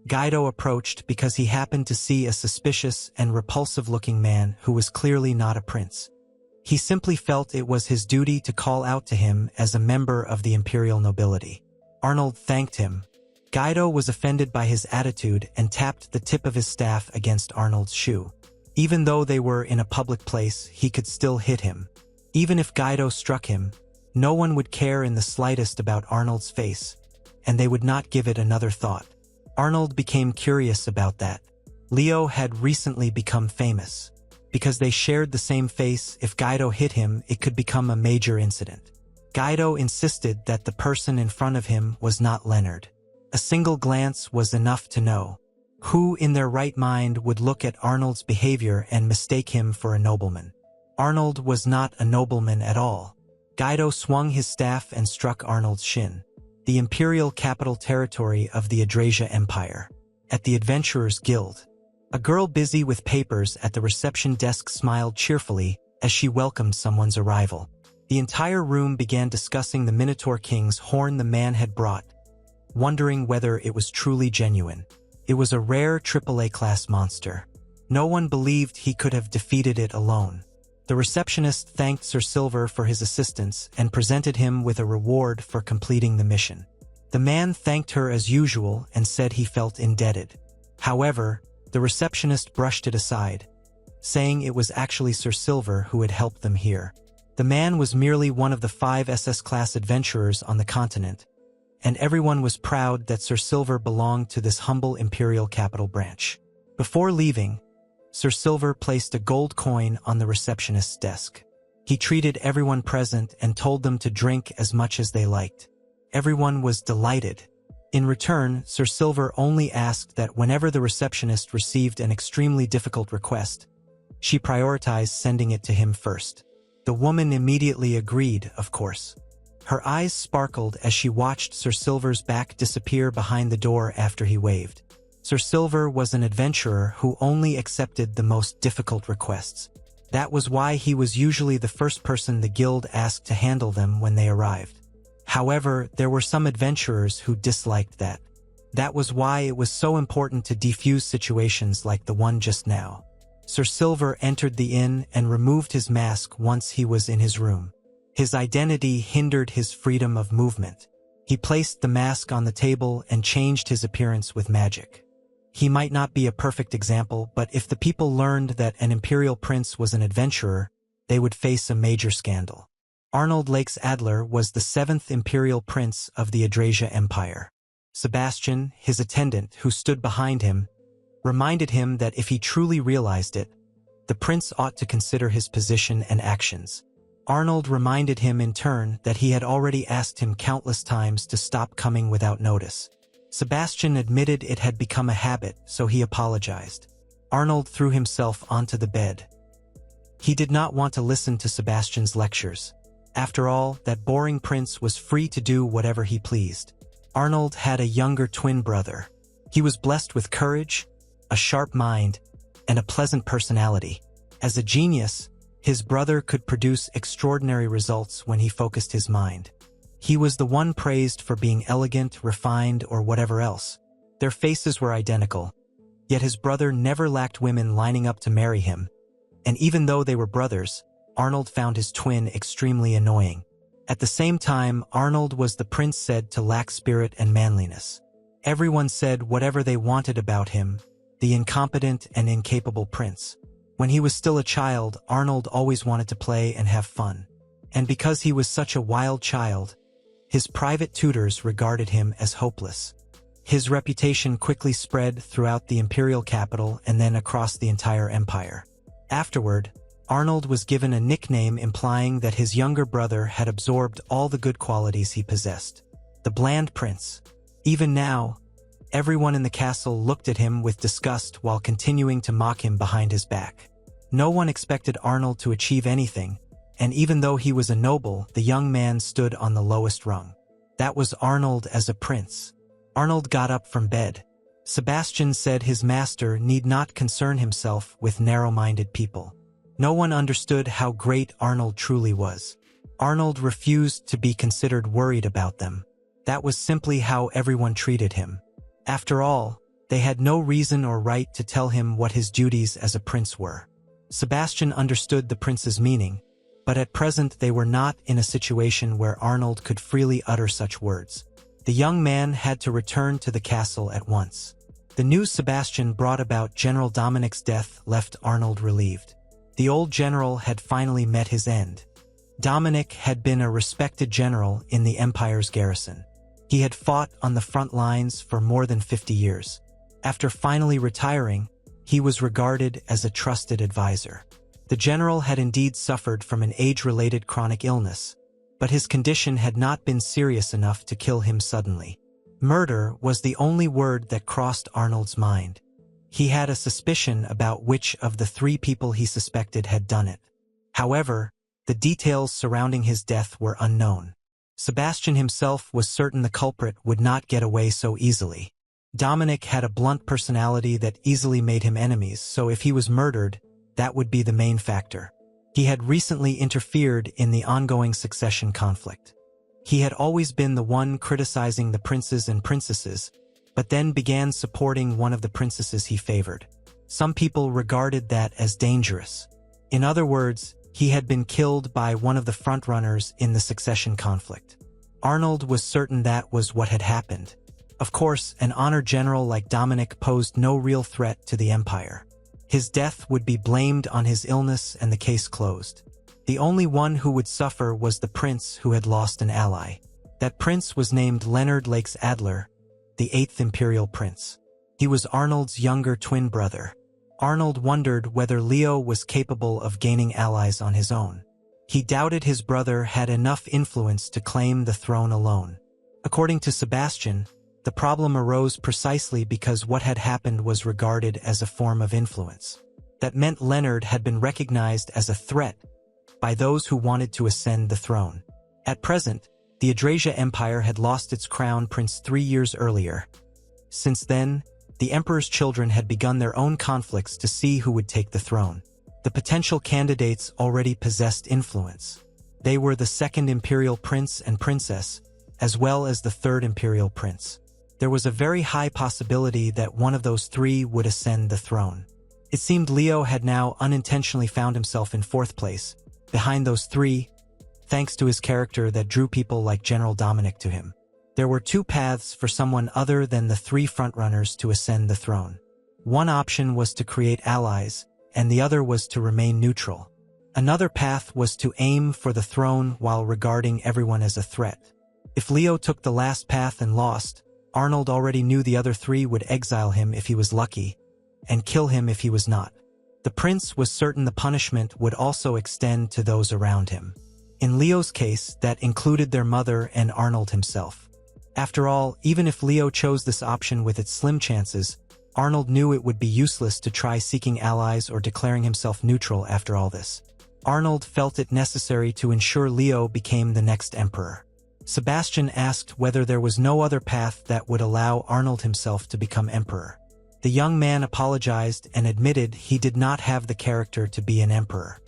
Guido approached because he happened to see a suspicious and repulsive-looking man who was clearly not a prince. He simply felt it was his duty to call out to him as a member of the imperial nobility. Arnold thanked him. Guido was offended by his attitude and tapped the tip of his staff against Arnold's shoe. Even though they were in a public place, he could still hit him. Even if Guido struck him, no one would care in the slightest about Arnold's face, and they would not give it another thought. Arnold became curious about that. Leo had recently become famous. Because they shared the same face, if Guido hit him, it could become a major incident. Guido insisted that the person in front of him was not Leonard. A single glance was enough to know. Who in their right mind would look at Arnold's behavior and mistake him for a nobleman? Arnold was not a nobleman at all. Guido swung his staff and struck Arnold's shin. The imperial capital territory of the Adrasia Empire. At the Adventurers Guild. A girl busy with papers at the reception desk smiled cheerfully as she welcomed someone's arrival. The entire room began discussing the Minotaur King's horn the man had brought, wondering whether it was truly genuine. It was a rare AAA-class monster. No one believed he could have defeated it alone. The receptionist thanked Sir Silver for his assistance and presented him with a reward for completing the mission. The man thanked her as usual and said he felt indebted. However, the receptionist brushed it aside, saying it was actually Sir Silver who had helped them here. The man was merely one of the 5 SS-class adventurers on the continent, and everyone was proud that Sir Silver belonged to this humble imperial capital branch. Before leaving, Sir Silver placed a gold coin on the receptionist's desk. He treated everyone present and told them to drink as much as they liked. Everyone was delighted. In return, Sir Silver only asked that whenever the receptionist received an extremely difficult request, she prioritized sending it to him first. The woman immediately agreed, of course. Her eyes sparkled as she watched Sir Silver's back disappear behind the door after he waved. Sir Silver was an adventurer who only accepted the most difficult requests. That was why he was usually the first person the guild asked to handle them when they arrived. However, there were some adventurers who disliked that. That was why it was so important to defuse situations like the one just now. Sir Silver entered the inn and removed his mask once he was in his room. His identity hindered his freedom of movement. He placed the mask on the table and changed his appearance with magic. He might not be a perfect example, but if the people learned that an imperial prince was an adventurer, they would face a major scandal. Arnold Lakes Adler was the 7th imperial prince of the Adrasia Empire. Sebastian, his attendant who stood behind him, reminded him that if he truly realized it, the prince ought to consider his position and actions. Arnold reminded him in turn that he had already asked him countless times to stop coming without notice. Sebastian admitted it had become a habit, so he apologized. Arnold threw himself onto the bed. He did not want to listen to Sebastian's lectures. After all, that boring prince was free to do whatever he pleased. Arnold had a younger twin brother. He was blessed with courage, a sharp mind, and a pleasant personality. As a genius, his brother could produce extraordinary results when he focused his mind. He was the one praised for being elegant, refined, or whatever else. Their faces were identical. Yet his brother never lacked women lining up to marry him. And even though they were brothers, Arnold found his twin extremely annoying. At the same time, Arnold was the prince said to lack spirit and manliness. Everyone said whatever they wanted about him, the incompetent and incapable prince. When he was still a child, Arnold always wanted to play and have fun. And because he was such a wild child, his private tutors regarded him as hopeless. His reputation quickly spread throughout the imperial capital and then across the entire empire. Afterward, Arnold was given a nickname implying that his younger brother had absorbed all the good qualities he possessed. The bland prince. Even now, everyone in the castle looked at him with disgust while continuing to mock him behind his back. No one expected Arnold to achieve anything, and even though he was a noble, the young man stood on the lowest rung. That was Arnold as a prince. Arnold got up from bed. Sebastian said his master need not concern himself with narrow-minded people. No one understood how great Arnold truly was. Arnold refused to be considered worried about them. That was simply how everyone treated him. After all, They had no reason or right to tell him what his duties as a prince were. Sebastian understood the prince's meaning, but at present they were not in a situation where Arnold could freely utter such words. The young man had to return to the castle at once. The news Sebastian brought about General Dominic's death left Arnold relieved. The old general had finally met his end. Dominic had been a respected general in the Empire's garrison. He had fought on the front lines for more than 50 years. After finally retiring, he was regarded as a trusted advisor. The general had indeed suffered from an age-related chronic illness, but his condition had not been serious enough to kill him suddenly. Murder was the only word that crossed Arnold's mind. He had a suspicion about which of the three people he suspected had done it. However, the details surrounding his death were unknown. Sebastian himself was certain the culprit would not get away so easily. Dominic had a blunt personality that easily made him enemies, so if he was murdered, that would be the main factor. He had recently interfered in the ongoing succession conflict. He had always been the one criticizing the princes and princesses, but then began supporting one of the princesses he favored. Some people regarded that as dangerous. In other words, he had been killed by one of the frontrunners in the succession conflict. Arnold was certain that was what had happened. Of course, an honored general like Dominic posed no real threat to the Empire. His death would be blamed on his illness and the case closed. The only one who would suffer was the prince who had lost an ally. That prince was named Leonard Lakes Adler, the 8th Imperial Prince. He was Arnold's younger twin brother. Arnold wondered whether Leo was capable of gaining allies on his own. He doubted his brother had enough influence to claim the throne alone. According to Sebastian, the problem arose precisely because what had happened was regarded as a form of influence. That meant Leonard had been recognized as a threat by those who wanted to ascend the throne. At present, the Adrasia Empire had lost its crown prince 3 years earlier. Since then, the emperor's children had begun their own conflicts to see who would take the throne. The potential candidates already possessed influence. They were the 2nd imperial prince and princess, as well as the 3rd imperial prince. There was a very high possibility that one of those three would ascend the throne. It seemed Leo had now unintentionally found himself in 4th place, behind those three, thanks to his character that drew people like General Dominic to him. There were 2 paths for someone other than the 3 frontrunners to ascend the throne. One option was to create allies, and the other was to remain neutral. Another path was to aim for the throne while regarding everyone as a threat. If Leo took the last path and lost, Arnold already knew the other 3 would exile him if he was lucky, and kill him if he was not. The prince was certain the punishment would also extend to those around him. In Leo's case, that included their mother and Arnold himself. After all, even if Leo chose this option with its slim chances, Arnold knew it would be useless to try seeking allies or declaring himself neutral after all this. Arnold felt it necessary to ensure Leo became the next emperor. Sebastian asked whether there was no other path that would allow Arnold himself to become emperor. The young man apologized and admitted he did not have the character to be an emperor.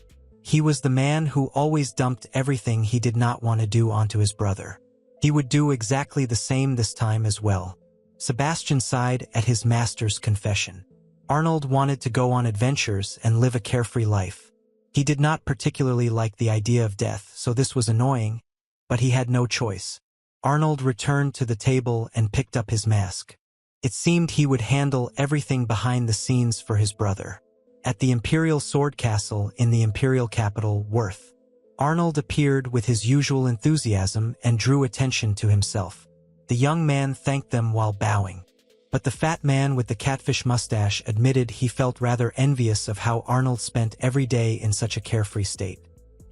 He was the man who always dumped everything he did not want to do onto his brother. He would do exactly the same this time as well. Sebastian sighed at his master's confession. Arnold wanted to go on adventures and live a carefree life. He did not particularly like the idea of death, so this was annoying, but he had no choice. Arnold returned to the table and picked up his mask. It seemed he would handle everything behind the scenes for his brother. At the Imperial Sword Castle in the Imperial capital, Worth, Arnold appeared with his usual enthusiasm and drew attention to himself. The young man thanked them while bowing. But the fat man with the catfish mustache admitted he felt rather envious of how Arnold spent every day in such a carefree state.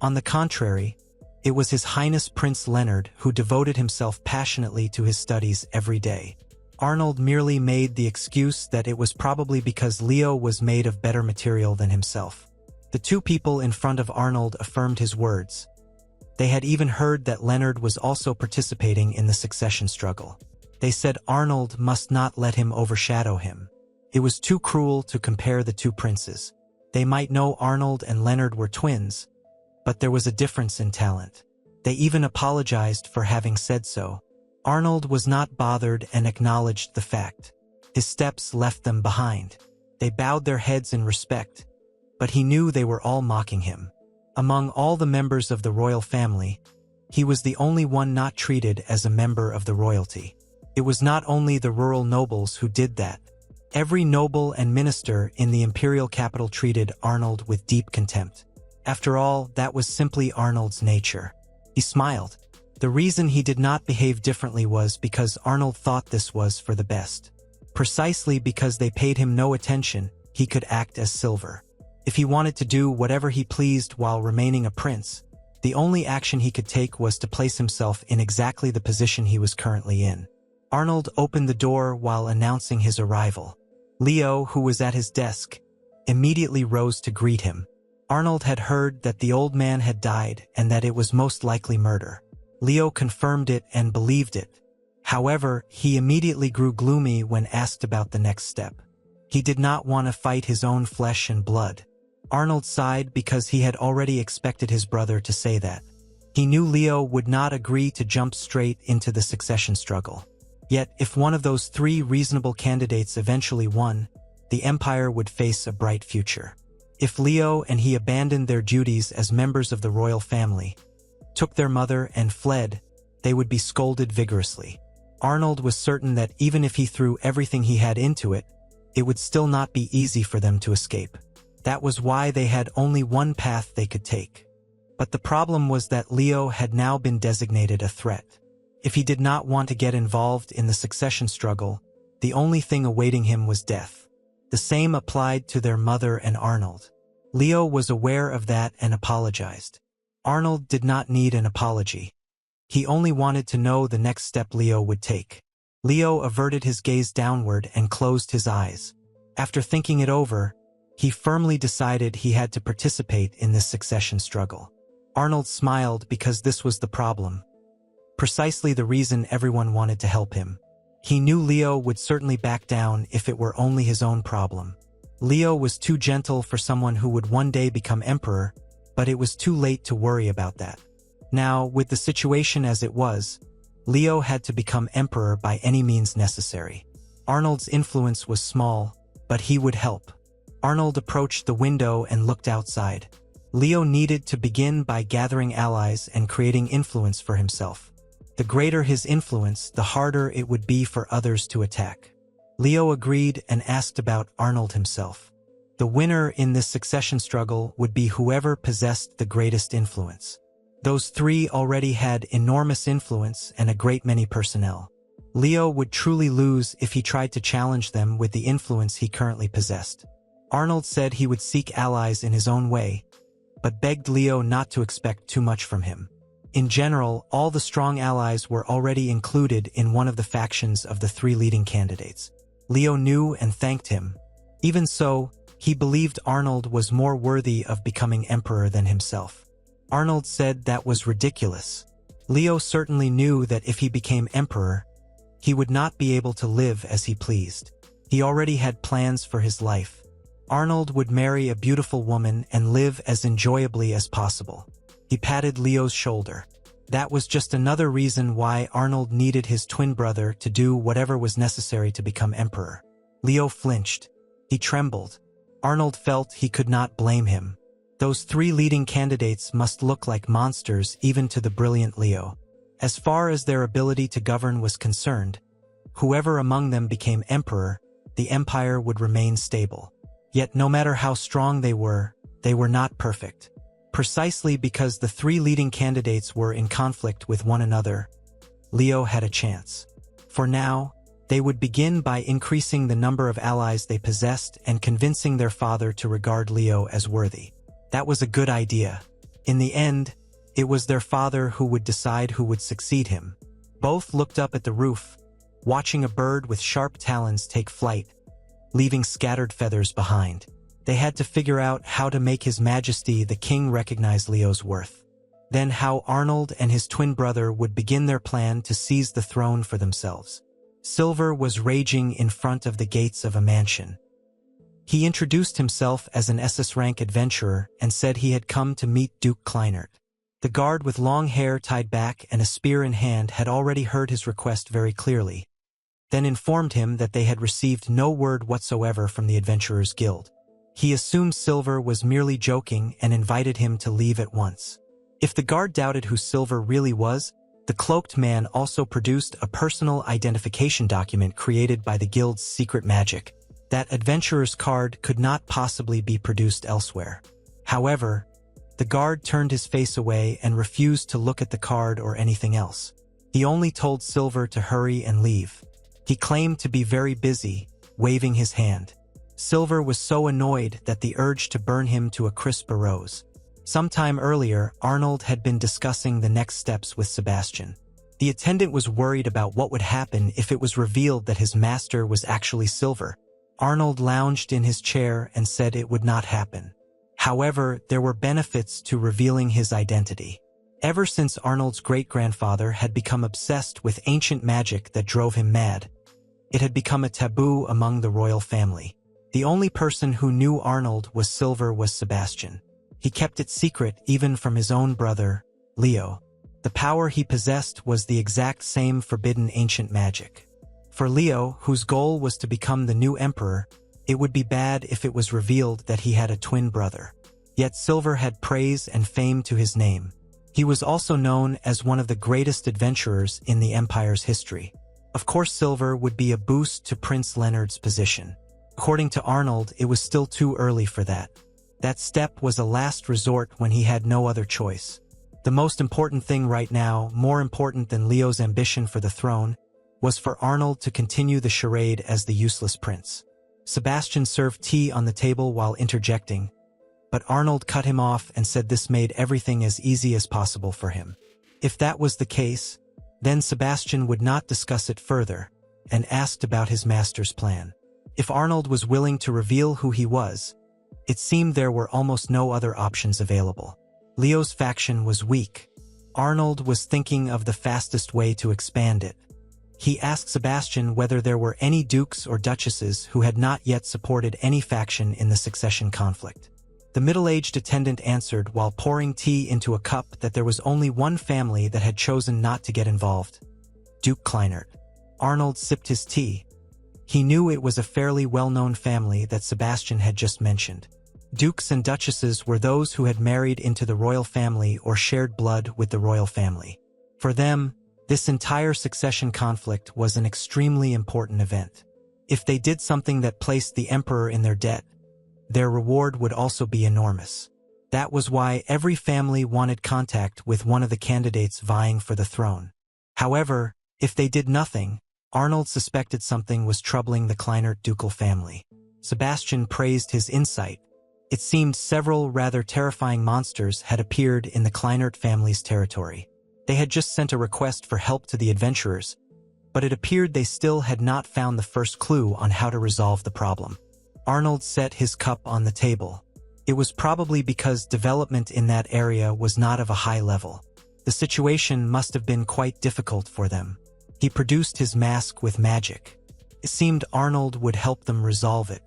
On the contrary, it was His Highness Prince Leonard who devoted himself passionately to his studies every day. Arnold merely made the excuse that it was probably because Leo was made of better material than himself. The 2 people in front of Arnold affirmed his words. They had even heard that Leonard was also participating in the succession struggle. They said Arnold must not let him overshadow him. It was too cruel to compare the 2 princes. They might know Arnold and Leonard were twins, but there was a difference in talent. They even apologized for having said so. Arnold was not bothered and acknowledged the fact. His steps left them behind. They bowed their heads in respect, but he knew they were all mocking him. Among all the members of the royal family, he was the only one not treated as a member of the royalty. It was not only the rural nobles who did that. Every noble and minister in the imperial capital treated Arnold with deep contempt. After all, that was simply Arnold's nature. He smiled. The reason he did not behave differently was because Arnold thought this was for the best. Precisely because they paid him no attention, he could act as silver. If he wanted to do whatever he pleased while remaining a prince, the only action he could take was to place himself in exactly the position he was currently in. Arnold opened the door while announcing his arrival. Leo, who was at his desk, immediately rose to greet him. Arnold had heard that the old man had died and that it was most likely murder. Leo confirmed it and believed it. However, he immediately grew gloomy when asked about the next step. He did not want to fight his own flesh and blood. Arnold sighed because he had already expected his brother to say that. He knew Leo would not agree to jump straight into the succession struggle. Yet, if one of those three reasonable candidates eventually won, the empire would face a bright future. If Leo and he abandoned their duties as members of the royal family, took their mother and fled, they would be scolded vigorously. Arnold was certain that even if he threw everything he had into it, it would still not be easy for them to escape. That was why they had only one path they could take. But the problem was that Leo had now been designated a threat. If he did not want to get involved in the succession struggle, the only thing awaiting him was death. The same applied to their mother and Arnold. Leo was aware of that and apologized. Arnold did not need an apology. He only wanted to know the next step Leo would take. Leo averted his gaze downward and closed his eyes. After thinking it over, he firmly decided he had to participate in this succession struggle. Arnold smiled because this was the problem. Precisely the reason everyone wanted to help him. He knew Leo would certainly back down if it were only his own problem. Leo was too gentle for someone who would one day become emperor, but it was too late to worry about that. Now, with the situation as it was, Leo had to become emperor by any means necessary. Arnold's influence was small, but he would help. Arnold approached the window and looked outside. Leo needed to begin by gathering allies and creating influence for himself. The greater his influence, the harder it would be for others to attack. Leo agreed and asked about Arnold himself. The winner in this succession struggle would be whoever possessed the greatest influence. Those three already had enormous influence and a great many personnel. Leo would truly lose if he tried to challenge them with the influence he currently possessed. Arnold said he would seek allies in his own way, but begged Leo not to expect too much from him. In general, all the strong allies were already included in one of the factions of the three leading candidates. Leo knew and thanked him. Even so, he believed Arnold was more worthy of becoming emperor than himself. Arnold said that was ridiculous. Leo certainly knew that if he became emperor, he would not be able to live as he pleased. He already had plans for his life. Arnold would marry a beautiful woman and live as enjoyably as possible. He patted Leo's shoulder. That was just another reason why Arnold needed his twin brother to do whatever was necessary to become emperor. Leo flinched. He trembled. Arnold felt he could not blame him. Those three leading candidates must look like monsters even to the brilliant Leo. As far as their ability to govern was concerned, whoever among them became emperor, the empire would remain stable. Yet no matter how strong they were not perfect. Precisely because the three leading candidates were in conflict with one another, Leo had a chance. For now, they would begin by increasing the number of allies they possessed and convincing their father to regard Leo as worthy. That was a good idea. In the end, it was their father who would decide who would succeed him. Both looked up at the roof, watching a bird with sharp talons take flight, leaving scattered feathers behind. They had to figure out how to make His Majesty the King recognize Leo's worth. Then how Arnold and his twin brother would begin their plan to seize the throne for themselves. Silver was raging in front of the gates of a mansion. He introduced himself as an SS-rank adventurer and said he had come to meet Duke Kleinert. The guard with long hair tied back and a spear in hand had already heard his request very clearly. then informed him that they had received no word whatsoever from the Adventurers Guild. He assumed Silver was merely joking and invited him to leave at once. If the guard doubted who Silver really was, the cloaked man also produced a personal identification document created by the guild's secret magic. That adventurer's card could not possibly be produced elsewhere. However, the guard turned his face away and refused to look at the card or anything else. He only told Silver to hurry and leave. He claimed to be very busy, waving his hand. Silver was so annoyed that the urge to burn him to a crisp arose. Sometime earlier, Arnold had been discussing the next steps with Sebastian. The attendant was worried about what would happen if it was revealed that his master was actually Silver. Arnold lounged in his chair and said it would not happen. However, there were benefits to revealing his identity. Ever since Arnold's great-grandfather had become obsessed with ancient magic that drove him mad, it had become a taboo among the royal family. The only person who knew Arnold was Silver was Sebastian. He kept it secret even from his own brother, Leo. The power he possessed was the exact same forbidden ancient magic. For Leo, whose goal was to become the new emperor, it would be bad if it was revealed that he had a twin brother. Yet Silver had praise and fame to his name. He was also known as one of the greatest adventurers in the Empire's history. Of course, Silver would be a boost to Prince Leonard's position. According to Arnold, it was still too early for that. That step was a last resort when he had no other choice. The most important thing right now, more important than Leo's ambition for the throne, was for Arnold to continue the charade as the useless prince. Sebastian served tea on the table while interjecting, but Arnold cut him off and said this made everything as easy as possible for him. If that was the case, then Sebastian would not discuss it further, and asked about his master's plan. If Arnold was willing to reveal who he was, it seemed there were almost no other options available. Leo's faction was weak. Arnold was thinking of the fastest way to expand it. He asked Sebastian whether there were any dukes or duchesses who had not yet supported any faction in the succession conflict. The middle-aged attendant answered while pouring tea into a cup that there was only one family that had chosen not to get involved: Duke Kleinert. Arnold sipped his tea. He knew it was a fairly well-known family that Sebastian had just mentioned. Dukes and duchesses were those who had married into the royal family or shared blood with the royal family. For them, this entire succession conflict was an extremely important event. If they did something that placed the emperor in their debt, their reward would also be enormous. That was why every family wanted contact with one of the candidates vying for the throne. However, if they did nothing, Arnold suspected something was troubling the Kleinert ducal family. Sebastian praised his insight. It seemed several rather terrifying monsters had appeared in the Kleinert family's territory. They had just sent a request for help to the adventurers, but it appeared they still had not found the first clue on how to resolve the problem. Arnold set his cup on the table. It was probably because development in that area was not of a high level. The situation must have been quite difficult for them. He produced his mask with magic. It seemed Arnold would help them resolve it.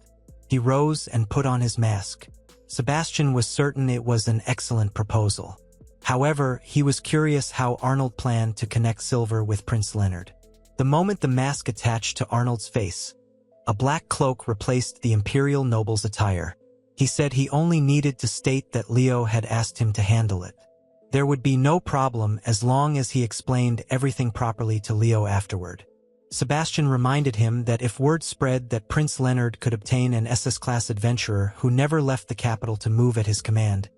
He rose and put on his mask. Sebastian was certain it was an excellent proposal. However, he was curious how Arnold planned to connect Silver with Prince Leonard. The moment the mask attached to Arnold's face, a black cloak replaced the imperial noble's attire. He said he only needed to state that Leo had asked him to handle it. There would be no problem as long as he explained everything properly to Leo afterward. Sebastian reminded him that if word spread that Prince Leonard could obtain an SS-class adventurer who never left the capital to move at his command,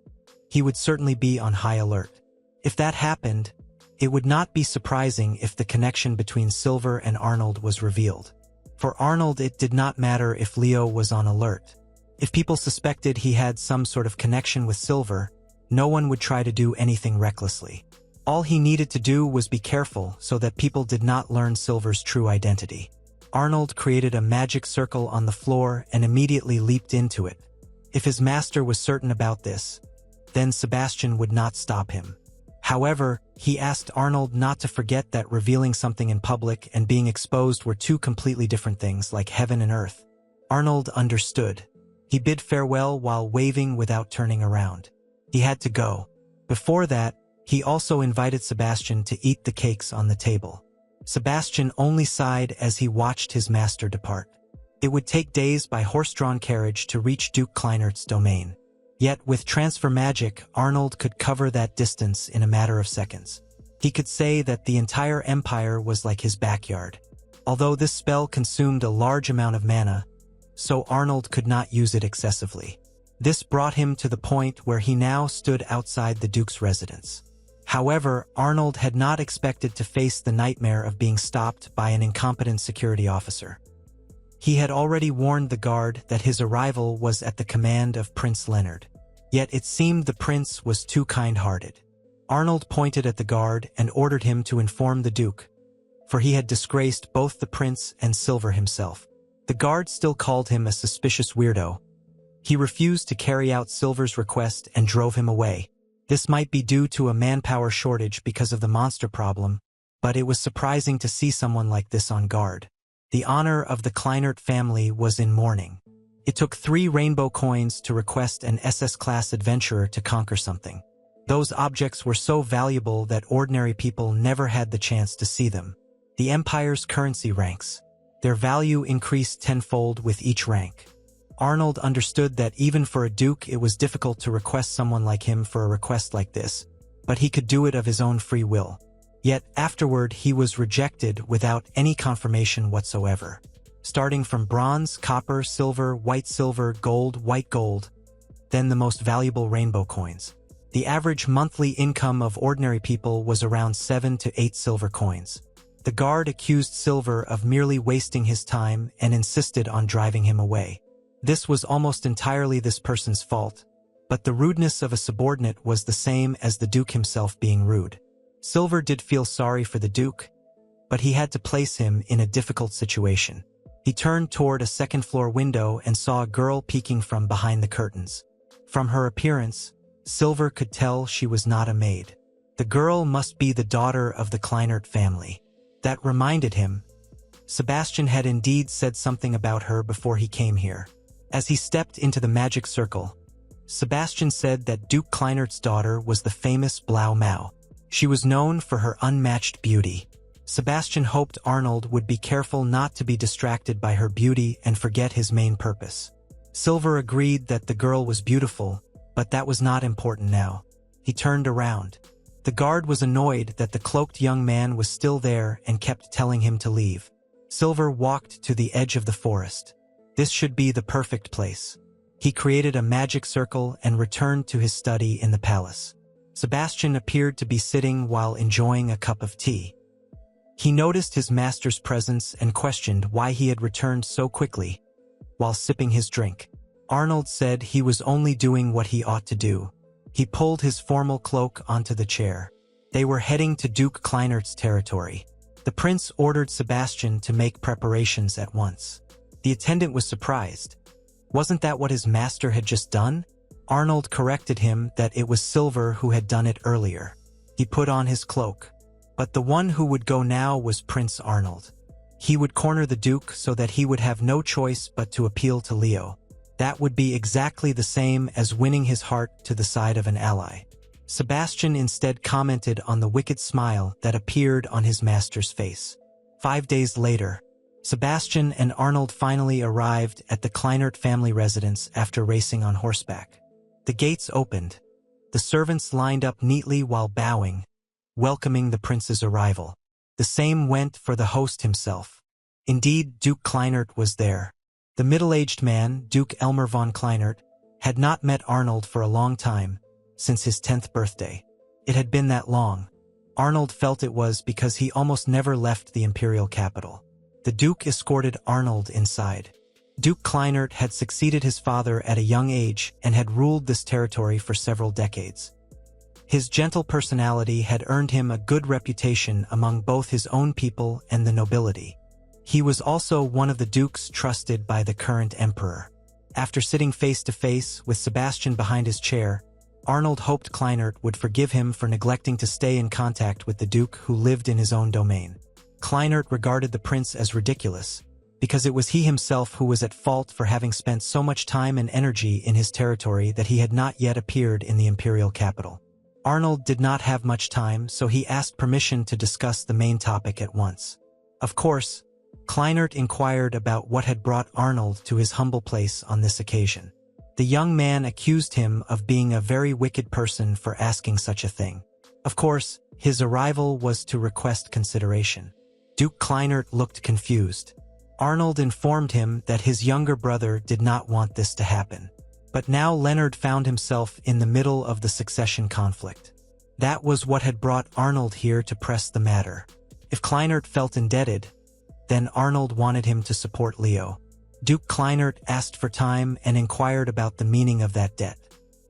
he would certainly be on high alert. If that happened, it would not be surprising if the connection between Silver and Arnold was revealed. For Arnold, it did not matter if Leo was on alert. If people suspected he had some sort of connection with Silver, no one would try to do anything recklessly. All he needed to do was be careful so that people did not learn Silver's true identity. Arnold created a magic circle on the floor and immediately leaped into it. If his master was certain about this, then Sebastian would not stop him. However, he asked Arnold not to forget that revealing something in public and being exposed were two completely different things, like heaven and earth. Arnold understood. He bid farewell while waving without turning around. He had to go. Before that, he also invited Sebastian to eat the cakes on the table. Sebastian only sighed as he watched his master depart. It would take days by horse-drawn carriage to reach Duke Kleinert's domain. Yet with transfer magic, Arnold could cover that distance in a matter of seconds. He could say that the entire empire was like his backyard. Although this spell consumed a large amount of mana, so Arnold could not use it excessively. This brought him to the point where he now stood outside the Duke's residence. However, Arnold had not expected to face the nightmare of being stopped by an incompetent security officer. He had already warned the guard that his arrival was at the command of Prince Leonard. Yet it seemed the prince was too kind-hearted. Arnold pointed at the guard and ordered him to inform the Duke, for he had disgraced both the prince and Silver himself. The guard still called him a suspicious weirdo. He refused to carry out Silver's request and drove him away. This might be due to a manpower shortage because of the monster problem, but it was surprising to see someone like this on guard. The honor of the Kleinert family was in mourning. It took 3 rainbow coins to request an SS-class adventurer to conquer something. Those objects were so valuable that ordinary people never had the chance to see them. The Empire's currency ranks. Their value increased tenfold with each rank. Arnold understood that even for a duke it was difficult to request someone like him for a request like this, but he could do it of his own free will. Yet afterward he was rejected without any confirmation whatsoever. Starting from bronze, copper, silver, white gold, then the most valuable rainbow coins. The average monthly income of ordinary people was around 7 to 8 silver coins. The guard accused Silver of merely wasting his time and insisted on driving him away. This was almost entirely this person's fault, but the rudeness of a subordinate was the same as the Duke himself being rude. Silver did feel sorry for the Duke, but he had to place him in a difficult situation. He turned toward a second-floor window and saw a girl peeking from behind the curtains. From her appearance, Silver could tell she was not a maid. The girl must be the daughter of the Kleinert family. That reminded him. Sebastian had indeed said something about her before he came here. As he stepped into the magic circle, Sebastian said that Duke Kleinert's daughter was the famous Blau Mao. She was known for her unmatched beauty. Sebastian hoped Arnold would be careful not to be distracted by her beauty and forget his main purpose. Silver agreed that the girl was beautiful, but that was not important now. He turned around. The guard was annoyed that the cloaked young man was still there and kept telling him to leave. Silver walked to the edge of the forest. This should be the perfect place. He created a magic circle and returned to his study in the palace. Sebastian appeared to be sitting while enjoying a cup of tea. He noticed his master's presence and questioned why he had returned so quickly. While sipping his drink, Arnold said he was only doing what he ought to do. He pulled his formal cloak onto the chair. They were heading to Duke Kleinert's territory. The prince ordered Sebastian to make preparations at once. The attendant was surprised. Wasn't that what his master had just done? Arnold corrected him that it was Silver who had done it earlier. He put on his cloak. But the one who would go now was Prince Arnold. He would corner the Duke so that he would have no choice but to appeal to Leo. That would be exactly the same as winning his heart to the side of an ally. Sebastian instead commented on the wicked smile that appeared on his master's face. 5 days later, Sebastian and Arnold finally arrived at the Kleinert family residence after racing on horseback. The gates opened. The servants lined up neatly while bowing, welcoming the prince's arrival. The same went for the host himself. Indeed, Duke Kleinert was there. The middle-aged man, Duke Elmer von Kleinert, had not met Arnold for a long time, since his 10th birthday. It had been that long. Arnold felt it was because he almost never left the imperial capital. The Duke escorted Arnold inside. Duke Kleinert had succeeded his father at a young age and had ruled this territory for several decades. His gentle personality had earned him a good reputation among both his own people and the nobility. He was also one of the dukes trusted by the current emperor. After sitting face to face with Sebastian behind his chair, Arnold hoped Kleinert would forgive him for neglecting to stay in contact with the duke who lived in his own domain. Kleinert regarded the prince as ridiculous, because it was he himself who was at fault for having spent so much time and energy in his territory that he had not yet appeared in the imperial capital. Arnold did not have much time, so he asked permission to discuss the main topic at once. Of course, Kleinert inquired about what had brought Arnold to his humble place on this occasion. The young man accused him of being a very wicked person for asking such a thing. Of course, his arrival was to request consideration. Duke Kleinert looked confused. Arnold informed him that his younger brother did not want this to happen. But now Leonard found himself in the middle of the succession conflict. That was what had brought Arnold here to press the matter. If Kleinert felt indebted, then Arnold wanted him to support Leo. Duke Kleinert asked for time and inquired about the meaning of that debt.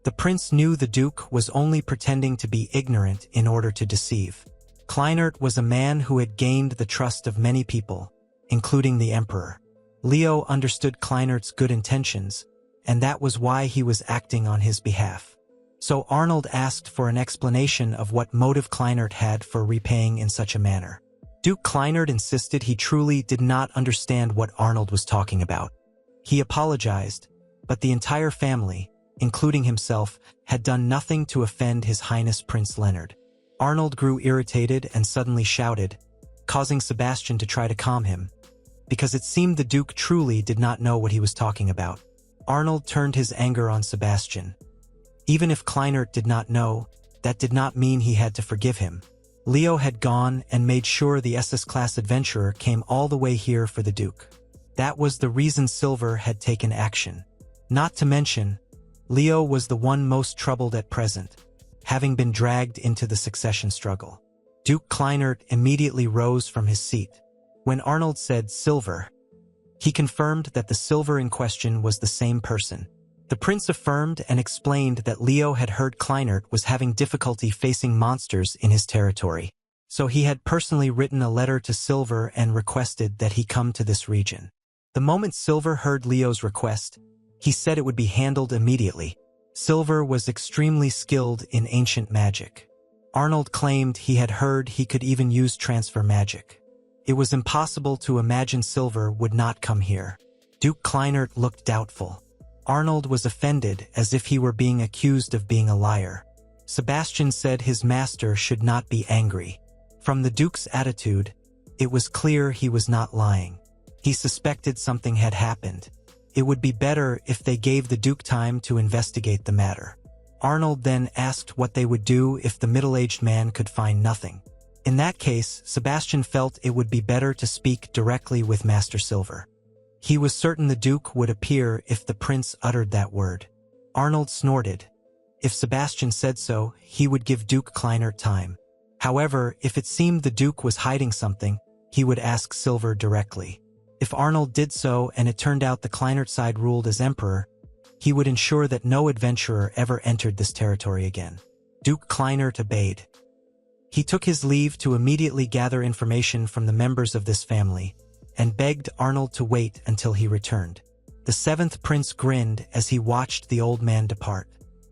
The prince knew the Duke was only pretending to be ignorant in order to deceive. Kleinert was a man who had gained the trust of many people, including the emperor. Leo understood Kleinert's good intentions, and that was why he was acting on his behalf. So Arnold asked for an explanation of what motive Kleinert had for repaying in such a manner. Duke Kleinert insisted he truly did not understand what Arnold was talking about. He apologized, but the entire family, including himself, had done nothing to offend His Highness Prince Leonard. Arnold grew irritated and suddenly shouted, causing Sebastian to try to calm him, because it seemed the Duke truly did not know what he was talking about. Arnold turned his anger on Sebastian. Even if Kleinert did not know, that did not mean he had to forgive him. Leo had gone and made sure the SS-class adventurer came all the way here for the Duke. That was the reason Silver had taken action. Not to mention, Leo was the one most troubled at present, having been dragged into the succession struggle. Duke Kleinert immediately rose from his seat. When Arnold said Silver, he confirmed that the Silver in question was the same person. The prince affirmed and explained that Leo had heard Kleinert was having difficulty facing monsters in his territory, so he had personally written a letter to Silver and requested that he come to this region. The moment Silver heard Leo's request, he said it would be handled immediately. Silver was extremely skilled in ancient magic. Arnold claimed he had heard he could even use transfer magic. It was impossible to imagine Silver would not come here. Duke Kleinert looked doubtful. Arnold was offended as if he were being accused of being a liar. Sebastian said his master should not be angry. From the Duke's attitude, it was clear he was not lying. He suspected something had happened. It would be better if they gave the Duke time to investigate the matter. Arnold then asked what they would do if the middle-aged man could find nothing. In that case, Sebastian felt it would be better to speak directly with Master Silver. He was certain the Duke would appear if the prince uttered that word. Arnold snorted. If Sebastian said so, he would give Duke Kleinert time. However, if it seemed the Duke was hiding something, he would ask Silver directly. If Arnold did so and it turned out the Kleinert side ruled as emperor, he would ensure that no adventurer ever entered this territory again. Duke Kleinert obeyed. He took his leave to immediately gather information from the members of this family, and begged Arnold to wait until he returned. The seventh prince grinned as he watched the old man depart.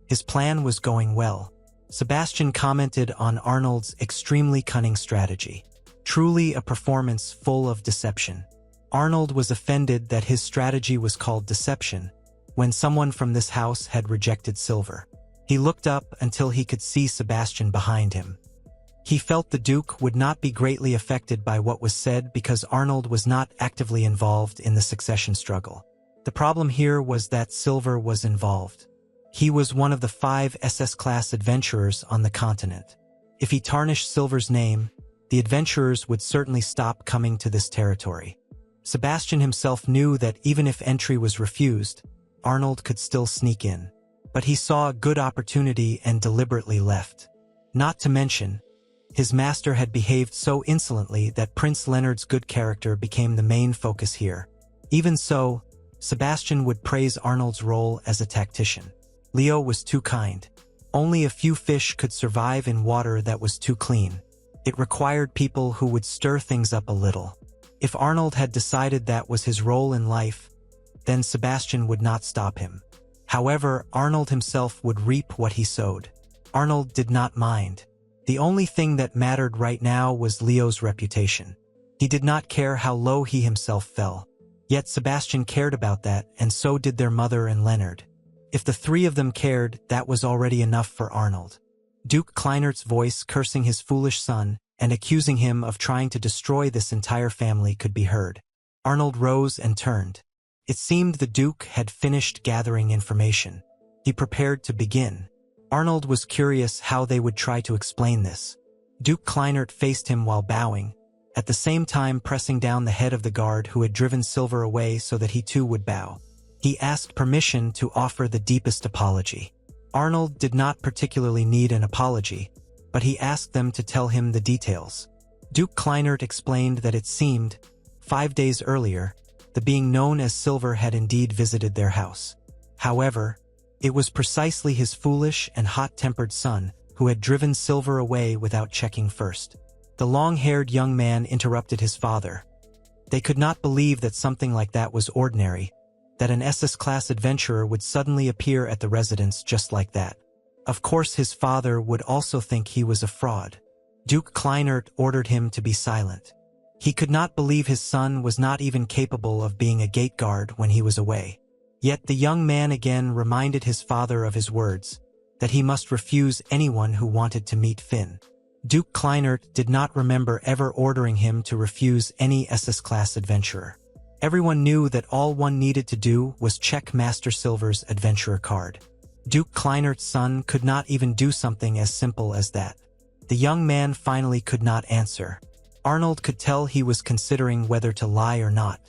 His plan was going well. Sebastian commented on Arnold's extremely cunning strategy. Truly a performance full of deception. Arnold was offended that his strategy was called deception when someone from this house had rejected Silver. He looked up until he could see Sebastian behind him. He felt the Duke would not be greatly affected by what was said because Arnold was not actively involved in the succession struggle. The problem here was that Silver was involved. He was one of the 5 SS-class adventurers on the continent. If he tarnished Silver's name, the adventurers would certainly stop coming to this territory. Sebastian himself knew that even if entry was refused, Arnold could still sneak in. But he saw a good opportunity and deliberately left. Not to mention, his master had behaved so insolently that Prince Leonard's good character became the main focus here. Even so, Sebastian would praise Arnold's role as a tactician. Leo was too kind. Only a few fish could survive in water that was too clean. It required people who would stir things up a little. If Arnold had decided that was his role in life, then Sebastian would not stop him. However, Arnold himself would reap what he sowed. Arnold did not mind. The only thing that mattered right now was Leo's reputation. He did not care how low he himself fell. Yet Sebastian cared about that, and so did their mother and Leonard. If the 3 of them cared, that was already enough for Arnold. Duke Kleinert's voice cursing his foolish son and accusing him of trying to destroy this entire family could be heard. Arnold rose and turned. It seemed the Duke had finished gathering information. He prepared to begin. Arnold was curious how they would try to explain this. Duke Kleinert faced him while bowing, at the same time pressing down the head of the guard who had driven Silver away so that he too would bow. He asked permission to offer the deepest apology. Arnold did not particularly need an apology, but he asked them to tell him the details. Duke Kleinert explained that it seemed, 5 days earlier, the being known as Silver had indeed visited their house. However, it was precisely his foolish and hot-tempered son who had driven Silver away without checking first. The long-haired young man interrupted his father. They could not believe that something like that was ordinary, that an SS-class adventurer would suddenly appear at the residence just like that. Of course his father would also think he was a fraud. Duke Kleinert ordered him to be silent. He could not believe his son was not even capable of being a gate guard when he was away. Yet the young man again reminded his father of his words, that he must refuse anyone who wanted to meet Finn. Duke Kleinert did not remember ever ordering him to refuse any SS-class adventurer. Everyone knew that all one needed to do was check Master Silver's adventurer card. Duke Kleinert's son could not even do something as simple as that. The young man finally could not answer. Arnold could tell he was considering whether to lie or not.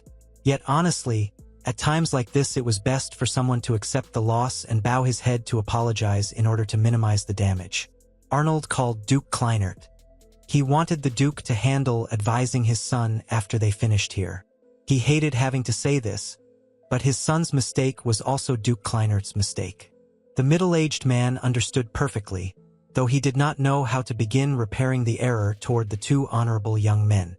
Yet honestly, at times like this it was best for someone to accept the loss and bow his head to apologize in order to minimize the damage. Arnold called Duke Kleinert. He wanted the Duke to handle advising his son after they finished here. He hated having to say this, but his son's mistake was also Duke Kleinert's mistake. The middle-aged man understood perfectly, though he did not know how to begin repairing the error toward the two honorable young men.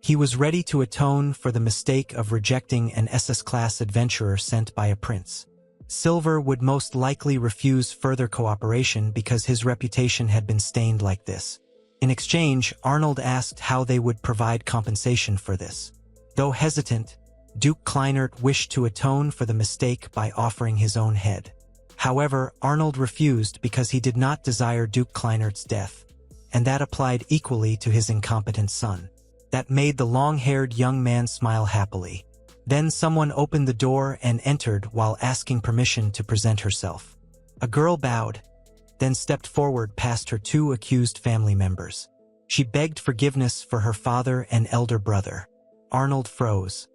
He was ready to atone for the mistake of rejecting an SS-class adventurer sent by a prince. Silver would most likely refuse further cooperation because his reputation had been stained like this. In exchange, Arnold asked how they would provide compensation for this. Though hesitant, Duke Kleinert wished to atone for the mistake by offering his own head. However, Arnold refused because he did not desire Duke Kleinert's death, and that applied equally to his incompetent son. That made the long-haired young man smile happily. Then someone opened the door and entered while asking permission to present herself. A girl bowed, then stepped forward past her two accused family members. She begged forgiveness for her father and elder brother. Arnold froze.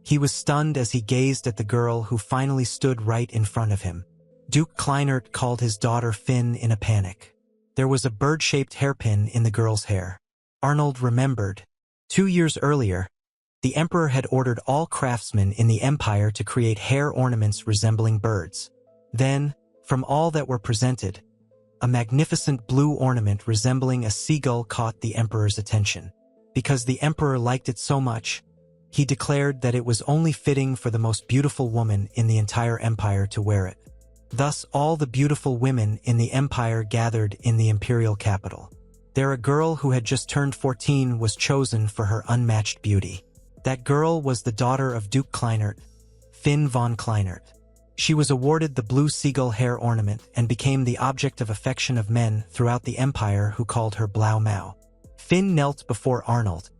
He was stunned as he gazed at the girl who finally stood right in front of him. Duke Kleinert called his daughter Finn in a panic. There was a bird-shaped hairpin in the girl's hair. Arnold remembered. 2 years earlier, the Emperor had ordered all craftsmen in the Empire to create hair ornaments resembling birds. Then, from all that were presented, a magnificent blue ornament resembling a seagull caught the Emperor's attention. Because the Emperor liked it so much, he declared that it was only fitting for the most beautiful woman in the entire Empire to wear it. Thus all the beautiful women in the Empire gathered in the imperial capital. There a girl who had just turned 14 was chosen for her unmatched beauty. That girl was the daughter of Duke Kleinert, Finn von Kleinert. She was awarded the blue seagull hair ornament and became the object of affection of men throughout the Empire who called her Blau Mao. Finn knelt before Arnold,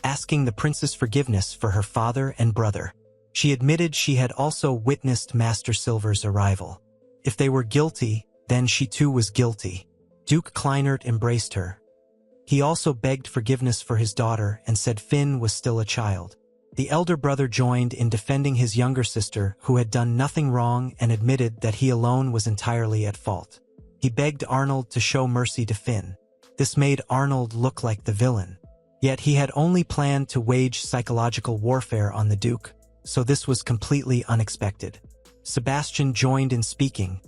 asking the prince's forgiveness for her father and brother. She admitted she had also witnessed Master Silver's arrival. If they were guilty, then she too was guilty. Duke Kleinert embraced her. He also begged forgiveness for his daughter and said Finn was still a child. The elder brother joined in defending his younger sister who had done nothing wrong and admitted that he alone was entirely at fault. He begged Arnold to show mercy to Finn. This made Arnold look like the villain. Yet he had only planned to wage psychological warfare on the Duke, so this was completely unexpected. Sebastian joined in speaking,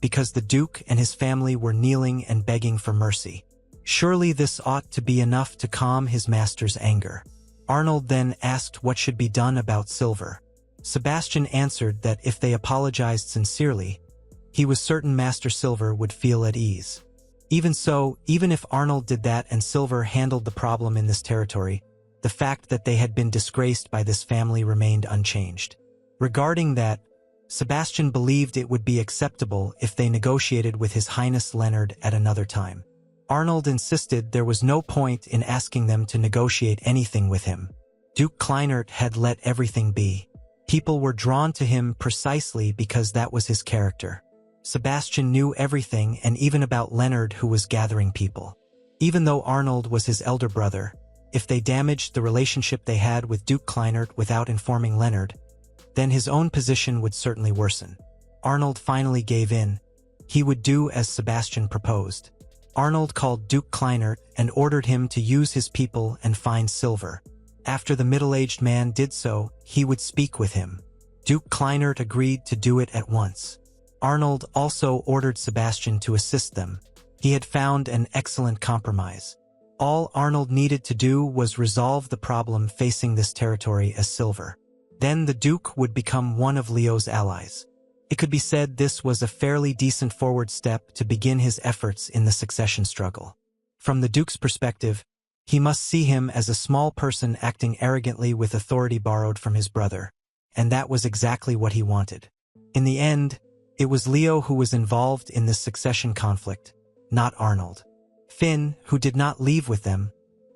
because the Duke and his family were kneeling and begging for mercy. Surely this ought to be enough to calm his master's anger. Arnold then asked what should be done about Silver. Sebastian answered that if they apologized sincerely, he was certain Master Silver would feel at ease. Even so, even if Arnold did that and Silver handled the problem in this territory, the fact that they had been disgraced by this family remained unchanged. Regarding that, Sebastian believed it would be acceptable if they negotiated with His Highness Leonard at another time. Arnold insisted there was no point in asking them to negotiate anything with him. Duke Kleinert had let everything be. People were drawn to him precisely because that was his character. Sebastian knew everything and even about Leonard, who was gathering people. Even though Arnold was his elder brother, if they damaged the relationship they had with Duke Kleinert without informing Leonard, then his own position would certainly worsen. Arnold finally gave in. He would do as Sebastian proposed. Arnold called Duke Kleinert and ordered him to use his people and find Silver. After the middle-aged man did so, he would speak with him. Duke Kleinert agreed to do it at once. Arnold also ordered Sebastian to assist them. He had found an excellent compromise. All Arnold needed to do was resolve the problem facing this territory as Silver. Then the Duke would become one of Leo's allies. It could be said this was a fairly decent forward step to begin his efforts in the succession struggle. From the Duke's perspective, he must see him as a small person acting arrogantly with authority borrowed from his brother, and that was exactly what he wanted. In the end, it was Leo who was involved in this succession conflict, not Arnold. Finn, who did not leave with them,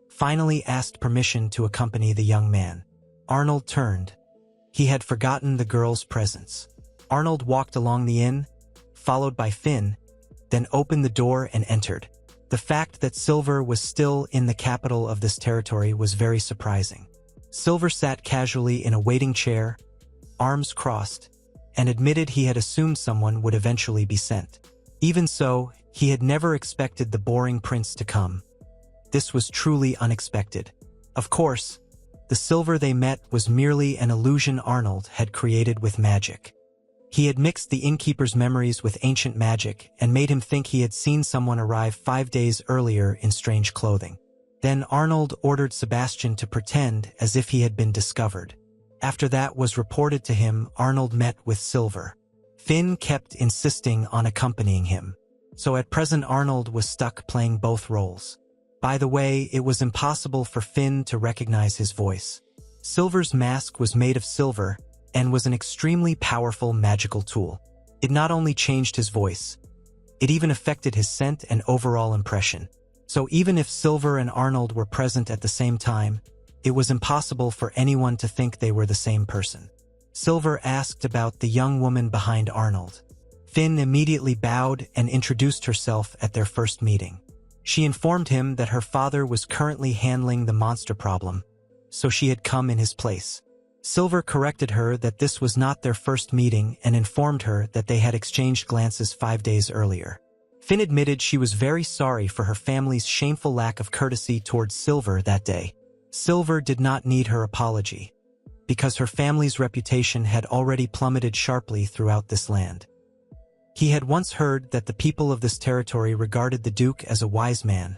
finally asked permission to accompany the young man. Arnold turned. He had forgotten the girl's presence. Arnold walked along the inn, followed by Finn, then opened the door and entered. The fact that Silver was still in the capital of this territory was very surprising. Silver sat casually in a waiting chair, arms crossed, and admitted he had assumed someone would eventually be sent. Even so, he had never expected the boring prince to come. This was truly unexpected. Of course, the Silver they met was merely an illusion Arnold had created with magic. He had mixed the innkeeper's memories with ancient magic and made him think he had seen someone arrive 5 days earlier in strange clothing. Then Arnold ordered Sebastian to pretend as if he had been discovered. After that was reported to him, Arnold met with Silver. Finn kept insisting on accompanying him. So at present Arnold was stuck playing both roles. By the way, it was impossible for Finn to recognize his voice. Silver's mask was made of silver and was an extremely powerful magical tool. It not only changed his voice, it even affected his scent and overall impression. So even if Silver and Arnold were present at the same time, it was impossible for anyone to think they were the same person. Silver asked about the young woman behind Arnold. Finn immediately bowed and introduced herself at their first meeting. She informed him that her father was currently handling the monster problem, so she had come in his place. Silver corrected her that this was not their first meeting and informed her that they had exchanged glances 5 days earlier. Finn admitted she was very sorry for her family's shameful lack of courtesy towards Silver that day. Silver did not need her apology, because her family's reputation had already plummeted sharply throughout this land. He had once heard that the people of this territory regarded the Duke as a wise man,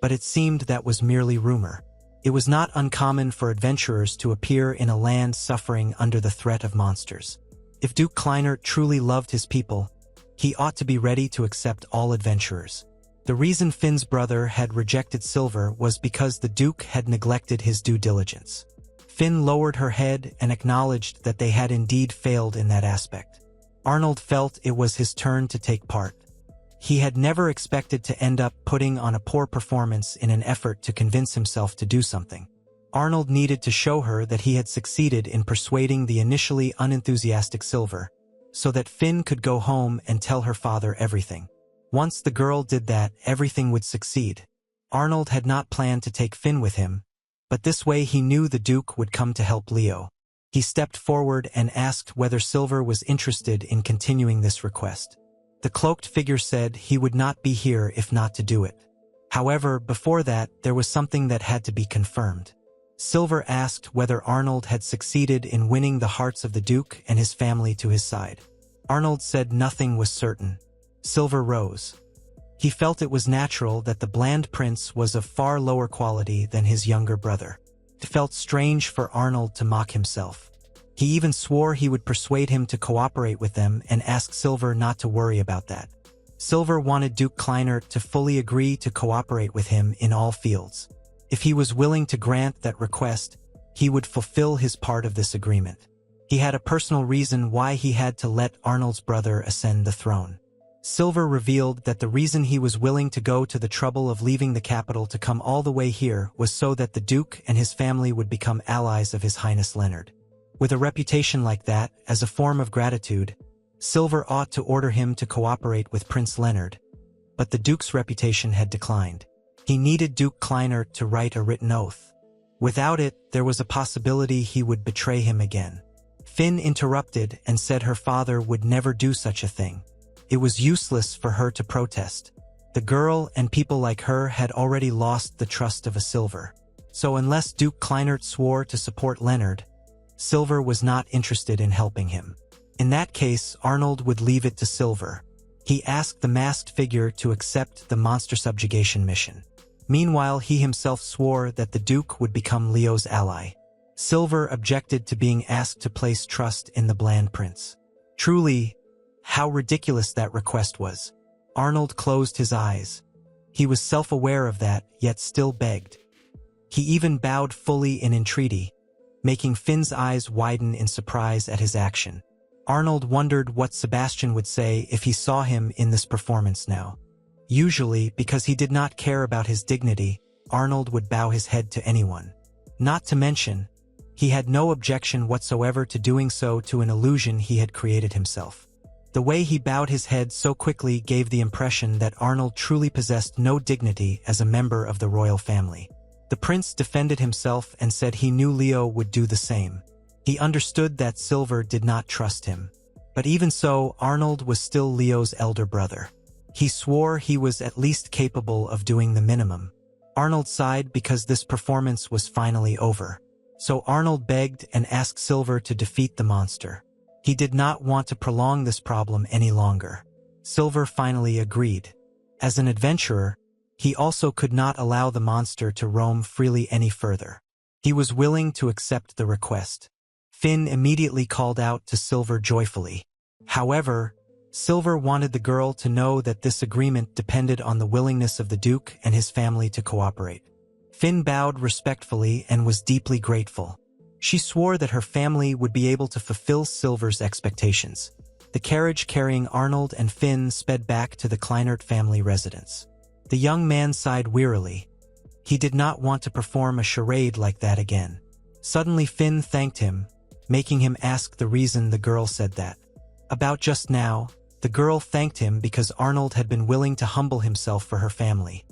but it seemed that was merely rumor. It was not uncommon for adventurers to appear in a land suffering under the threat of monsters. If Duke Kleinert truly loved his people, he ought to be ready to accept all adventurers. The reason Finn's brother had rejected Silver was because the Duke had neglected his due diligence. Finn lowered her head and acknowledged that they had indeed failed in that aspect. Arnold felt it was his turn to take part. He had never expected to end up putting on a poor performance in an effort to convince himself to do something. Arnold needed to show her that he had succeeded in persuading the initially unenthusiastic Silver, so that Finn could go home and tell her father everything. Once the girl did that, everything would succeed. Arnold had not planned to take Finn with him, but this way he knew the Duke would come to help Leo. He stepped forward and asked whether Silver was interested in continuing this request. The cloaked figure said he would not be here if not to do it. However, before that, there was something that had to be confirmed. Silver asked whether Arnold had succeeded in winning the hearts of the Duke and his family to his side. Arnold said nothing was certain. Silver rose. He felt it was natural that the bland prince was of far lower quality than his younger brother. It felt strange for Arnold to mock himself. He even swore he would persuade him to cooperate with them and ask Silver not to worry about that. Silver wanted Duke Kleinert to fully agree to cooperate with him in all fields. If he was willing to grant that request, he would fulfill his part of this agreement. He had a personal reason why he had to let Arnold's brother ascend the throne. Silver revealed that the reason he was willing to go to the trouble of leaving the capital to come all the way here was so that the Duke and his family would become allies of His Highness Leonard. With a reputation like that, as a form of gratitude, Silver ought to order him to cooperate with Prince Leonard. But the Duke's reputation had declined. He needed Duke Kleinert to write a written oath. Without it, there was a possibility he would betray him again. Finn interrupted and said her father would never do such a thing. It was useless for her to protest. The girl and people like her had already lost the trust of a Silver. So unless Duke Kleinert swore to support Leonard, Silver was not interested in helping him. In that case, Arnold would leave it to Silver. He asked the masked figure to accept the monster subjugation mission. Meanwhile, he himself swore that the Duke would become Leo's ally. Silver objected to being asked to place trust in the bland prince. Truly, how ridiculous that request was. Arnold closed his eyes. He was self-aware of that, yet still begged. He even bowed fully in entreaty, making Finn's eyes widen in surprise at his action. Arnold wondered what Sebastian would say if he saw him in this performance now. Usually, because he did not care about his dignity, Arnold would bow his head to anyone. Not to mention, he had no objection whatsoever to doing so to an illusion he had created himself. The way he bowed his head so quickly gave the impression that Arnold truly possessed no dignity as a member of the royal family. The prince defended himself and said he knew Leo would do the same. He understood that Silver did not trust him. But even so, Arnold was still Leo's elder brother. He swore he was at least capable of doing the minimum. Arnold sighed because this performance was finally over. So Arnold begged and asked Silver to defeat the monster. He did not want to prolong this problem any longer. Silver finally agreed. As an adventurer, he also could not allow the monster to roam freely any further. He was willing to accept the request. Finn immediately called out to Silver joyfully. However, Silver wanted the girl to know that this agreement depended on the willingness of the Duke and his family to cooperate. Finn bowed respectfully and was deeply grateful. She swore that her family would be able to fulfill Silver's expectations. The carriage carrying Arnold and Finn sped back to the Kleinert family residence. The young man sighed wearily. He did not want to perform a charade like that again. Suddenly Finn thanked him, making him ask the reason the girl said that. About just now, the girl thanked him because Arnold had been willing to humble himself for her family.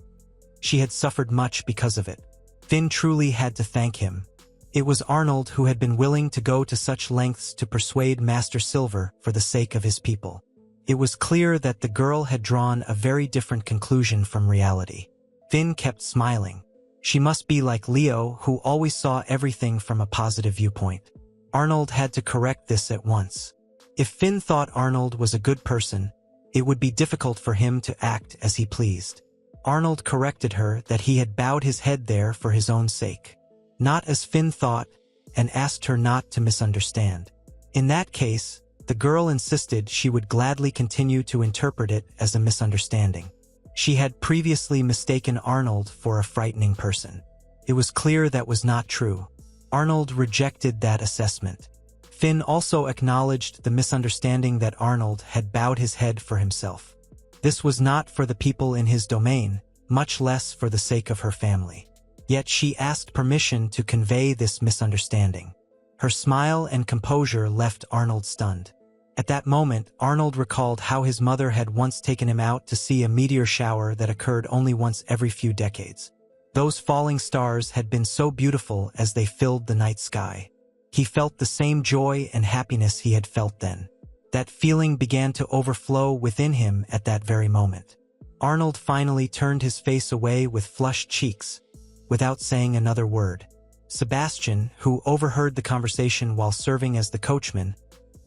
She had suffered much because of it. Finn truly had to thank him. It was Arnold who had been willing to go to such lengths to persuade Master Silver for the sake of his people. It was clear that the girl had drawn a very different conclusion from reality. Finn kept smiling. She must be like Leo, who always saw everything from a positive viewpoint. Arnold had to correct this at once. If Finn thought Arnold was a good person, it would be difficult for him to act as he pleased. Arnold corrected her that he had bowed his head there for his own sake. Not as Finn thought, and asked her not to misunderstand. In that case, the girl insisted she would gladly continue to interpret it as a misunderstanding. She had previously mistaken Arnold for a frightening person. It was clear that was not true. Arnold rejected that assessment. Finn also acknowledged the misunderstanding that Arnold had bowed his head for himself. This was not for the people in his domain, much less for the sake of her family. Yet she asked permission to convey this misunderstanding. Her smile and composure left Arnold stunned. At that moment, Arnold recalled how his mother had once taken him out to see a meteor shower that occurred only once every few decades. Those falling stars had been so beautiful as they filled the night sky. He felt the same joy and happiness he had felt then. That feeling began to overflow within him at that very moment. Arnold finally turned his face away with flushed cheeks, without saying another word. Sebastian, who overheard the conversation while serving as the coachman,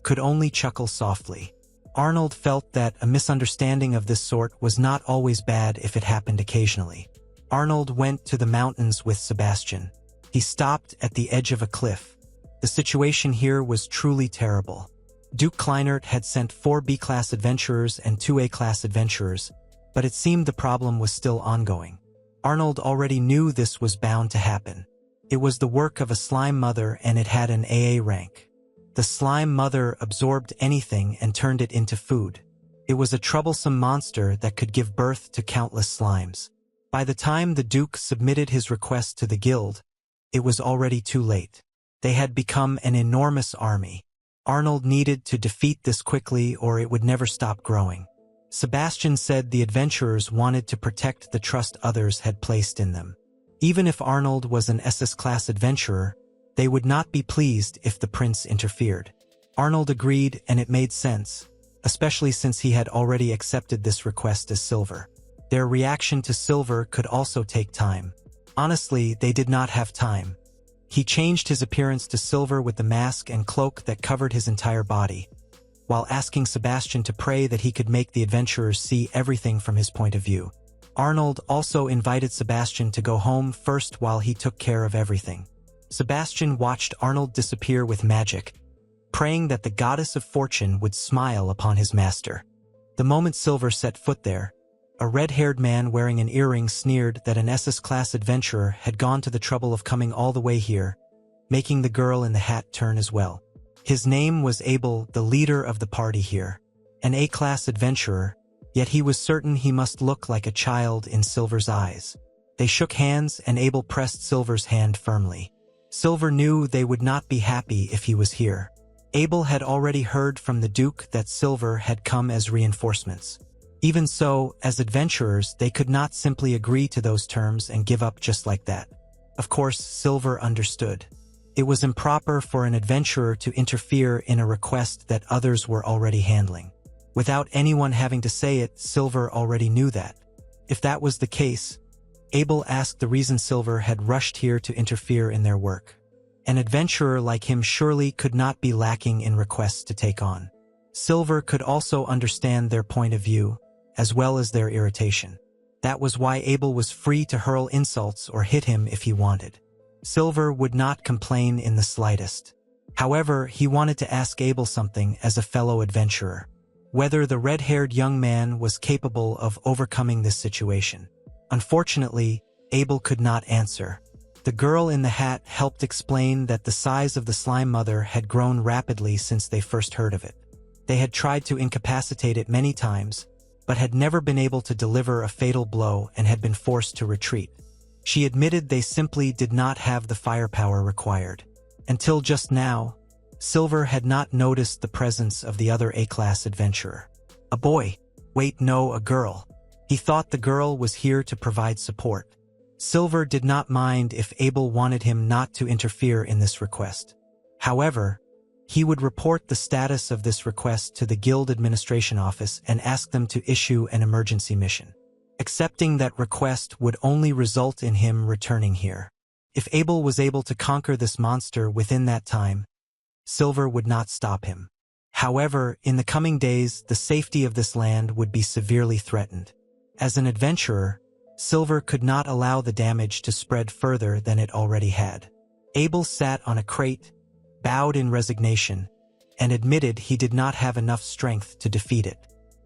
could only chuckle softly. Arnold felt that a misunderstanding of this sort was not always bad if it happened occasionally. Arnold went to the mountains with Sebastian. He stopped at the edge of a cliff. The situation here was truly terrible. Duke Kleinert had sent 4 B-class adventurers and 2 A-class adventurers, but it seemed the problem was still ongoing. Arnold already knew this was bound to happen. It was the work of a slime mother and it had an AA rank. The slime mother absorbed anything and turned it into food. It was a troublesome monster that could give birth to countless slimes. By the time the Duke submitted his request to the guild, it was already too late. They had become an enormous army. Arnold needed to defeat this quickly or it would never stop growing. Sebastian said the adventurers wanted to protect the trust others had placed in them. Even if Arnold was an SS-class adventurer, they would not be pleased if the prince interfered. Arnold agreed, and it made sense, especially since he had already accepted this request as Silver. Their reaction to Silver could also take time. Honestly, they did not have time. He changed his appearance to Silver with the mask and cloak that covered his entire body, while asking Sebastian to pray that he could make the adventurers see everything from his point of view. Arnold also invited Sebastian to go home first while he took care of everything. Sebastian watched Arnold disappear with magic, praying that the goddess of fortune would smile upon his master. The moment Silver set foot there, a red-haired man wearing an earring sneered that an SS-class adventurer had gone to the trouble of coming all the way here, making the girl in the hat turn as well. His name was Abel, the leader of the party here. An A-class adventurer, yet he was certain he must look like a child in Silver's eyes. They shook hands and Abel pressed Silver's hand firmly. Silver knew they would not be happy if he was here. Abel had already heard from the Duke that Silver had come as reinforcements. Even so, as adventurers, they could not simply agree to those terms and give up just like that. Of course, Silver understood. It was improper for an adventurer to interfere in a request that others were already handling. Without anyone having to say it, Silver already knew that. If that was the case, Abel asked the reason Silver had rushed here to interfere in their work. An adventurer like him surely could not be lacking in requests to take on. Silver could also understand their point of view, as well as their irritation. That was why Abel was free to hurl insults or hit him if he wanted. Silver would not complain in the slightest. However, he wanted to ask Abel something as a fellow adventurer. Whether the red-haired young man was capable of overcoming this situation. Unfortunately, Abel could not answer. The girl in the hat helped explain that the size of the slime mother had grown rapidly since they first heard of it. They had tried to incapacitate it many times, but had never been able to deliver a fatal blow and had been forced to retreat. She admitted they simply did not have the firepower required. Until just now, Silver had not noticed the presence of the other A-class adventurer. A boy. Wait, no, a girl. He thought the girl was here to provide support. Silver did not mind if Abel wanted him not to interfere in this request. However, he would report the status of this request to the guild administration office and ask them to issue an emergency mission. Accepting that request would only result in him returning here. If Abel was able to conquer this monster within that time, Silver would not stop him. However, in the coming days, the safety of this land would be severely threatened. As an adventurer, Silver could not allow the damage to spread further than it already had. Abel sat on a crate, bowed in resignation, and admitted he did not have enough strength to defeat it.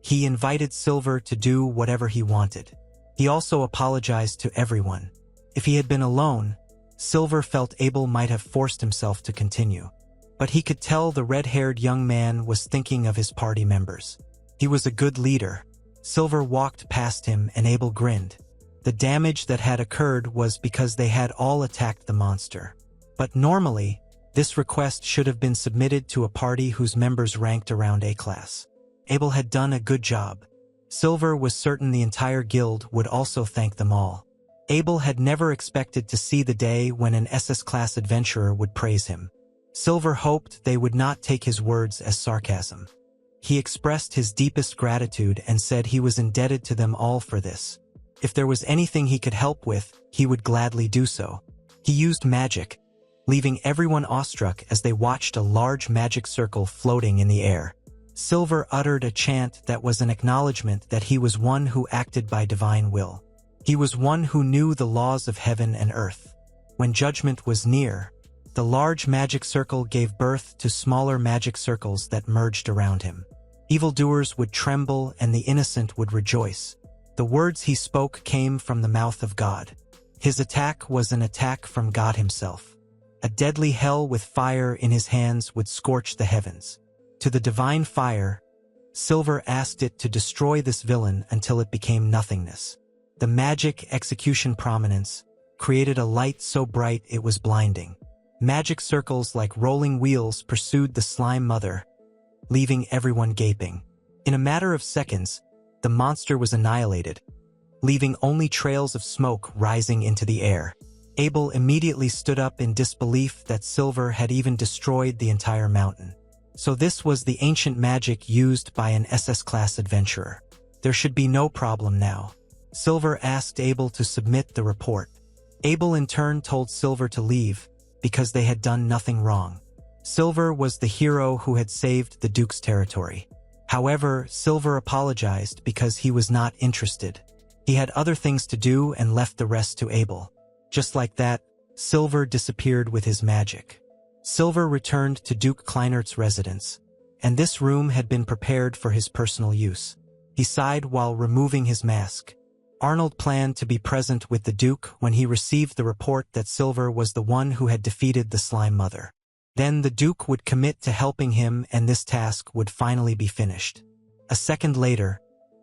He invited Silver to do whatever he wanted. He also apologized to everyone. If he had been alone, Silver felt Abel might have forced himself to continue. But he could tell the red-haired young man was thinking of his party members. He was a good leader. Silver walked past him and Abel grinned. The damage that had occurred was because they had all attacked the monster. But normally, this request should have been submitted to a party whose members ranked around A-class. Abel had done a good job. Silver was certain the entire guild would also thank them all. Abel had never expected to see the day when an SS-class adventurer would praise him. Silver hoped they would not take his words as sarcasm. He expressed his deepest gratitude and said he was indebted to them all for this. If there was anything he could help with, he would gladly do so. He used magic, leaving everyone awestruck as they watched a large magic circle floating in the air. Silver uttered a chant that was an acknowledgement that he was one who acted by divine will. He was one who knew the laws of heaven and earth. When judgment was near, the large magic circle gave birth to smaller magic circles that merged around him. Evildoers would tremble and the innocent would rejoice. The words he spoke came from the mouth of God. His attack was an attack from God himself. A deadly hell with fire in his hands would scorch the heavens. To the divine fire, Silver asked it to destroy this villain until it became nothingness. The magic execution prominence created a light so bright it was blinding. Magic circles like rolling wheels pursued the slime mother, leaving everyone gaping. In a matter of seconds, the monster was annihilated, leaving only trails of smoke rising into the air. Abel immediately stood up in disbelief that Silver had even destroyed the entire mountain. So this was the ancient magic used by an SS-class adventurer. There should be no problem now. Silver asked Abel to submit the report. Abel in turn told Silver to leave, because they had done nothing wrong. Silver was the hero who had saved the Duke's territory. However, Silver apologized because he was not interested. He had other things to do and left the rest to Abel. Just like that, Silver disappeared with his magic. Silver returned to Duke Kleinert's residence, and this room had been prepared for his personal use. He sighed while removing his mask. Arnold planned to be present with the Duke when he received the report that Silver was the one who had defeated the Slime Mother. Then the Duke would commit to helping him and this task would finally be finished. A second later,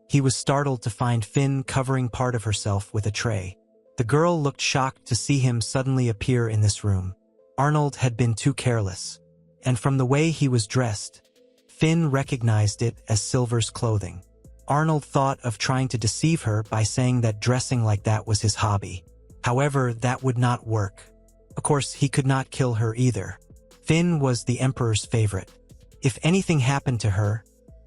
he was startled to find Finn covering part of herself with a tray. The girl looked shocked to see him suddenly appear in this room. Arnold had been too careless, and from the way he was dressed, Finn recognized it as Silver's clothing. Arnold thought of trying to deceive her by saying that dressing like that was his hobby. However, that would not work. Of course, he could not kill her either. Finn was the Emperor's favorite. If anything happened to her,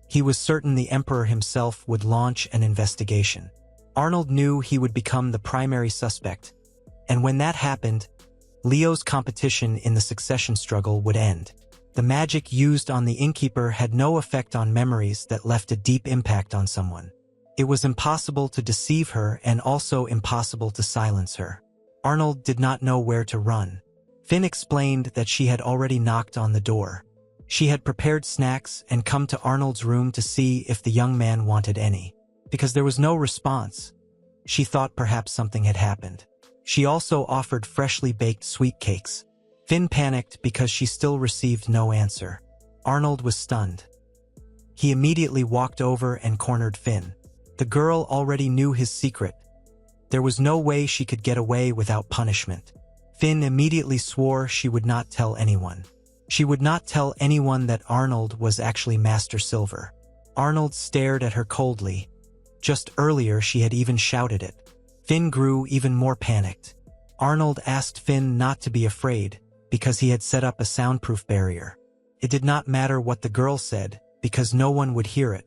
he was certain the Emperor himself would launch an investigation. Arnold knew he would become the primary suspect, and when that happened, Leo's competition in the succession struggle would end. The magic used on the innkeeper had no effect on memories that left a deep impact on someone. It was impossible to deceive her and also impossible to silence her. Arnold did not know where to run. Finn explained that she had already knocked on the door. She had prepared snacks and come to Arnold's room to see if the young man wanted any. Because there was no response, she thought perhaps something had happened. She also offered freshly baked sweet cakes. Finn panicked because she still received no answer. Arnold was stunned. He immediately walked over and cornered Finn. The girl already knew his secret. There was no way she could get away without punishment. Finn immediately swore she would not tell anyone. She would not tell anyone that Arnold was actually Master Silver. Arnold stared at her coldly. Just earlier she had even shouted it. Finn grew even more panicked. Arnold asked Finn not to be afraid, because he had set up a soundproof barrier. It did not matter what the girl said, because no one would hear it.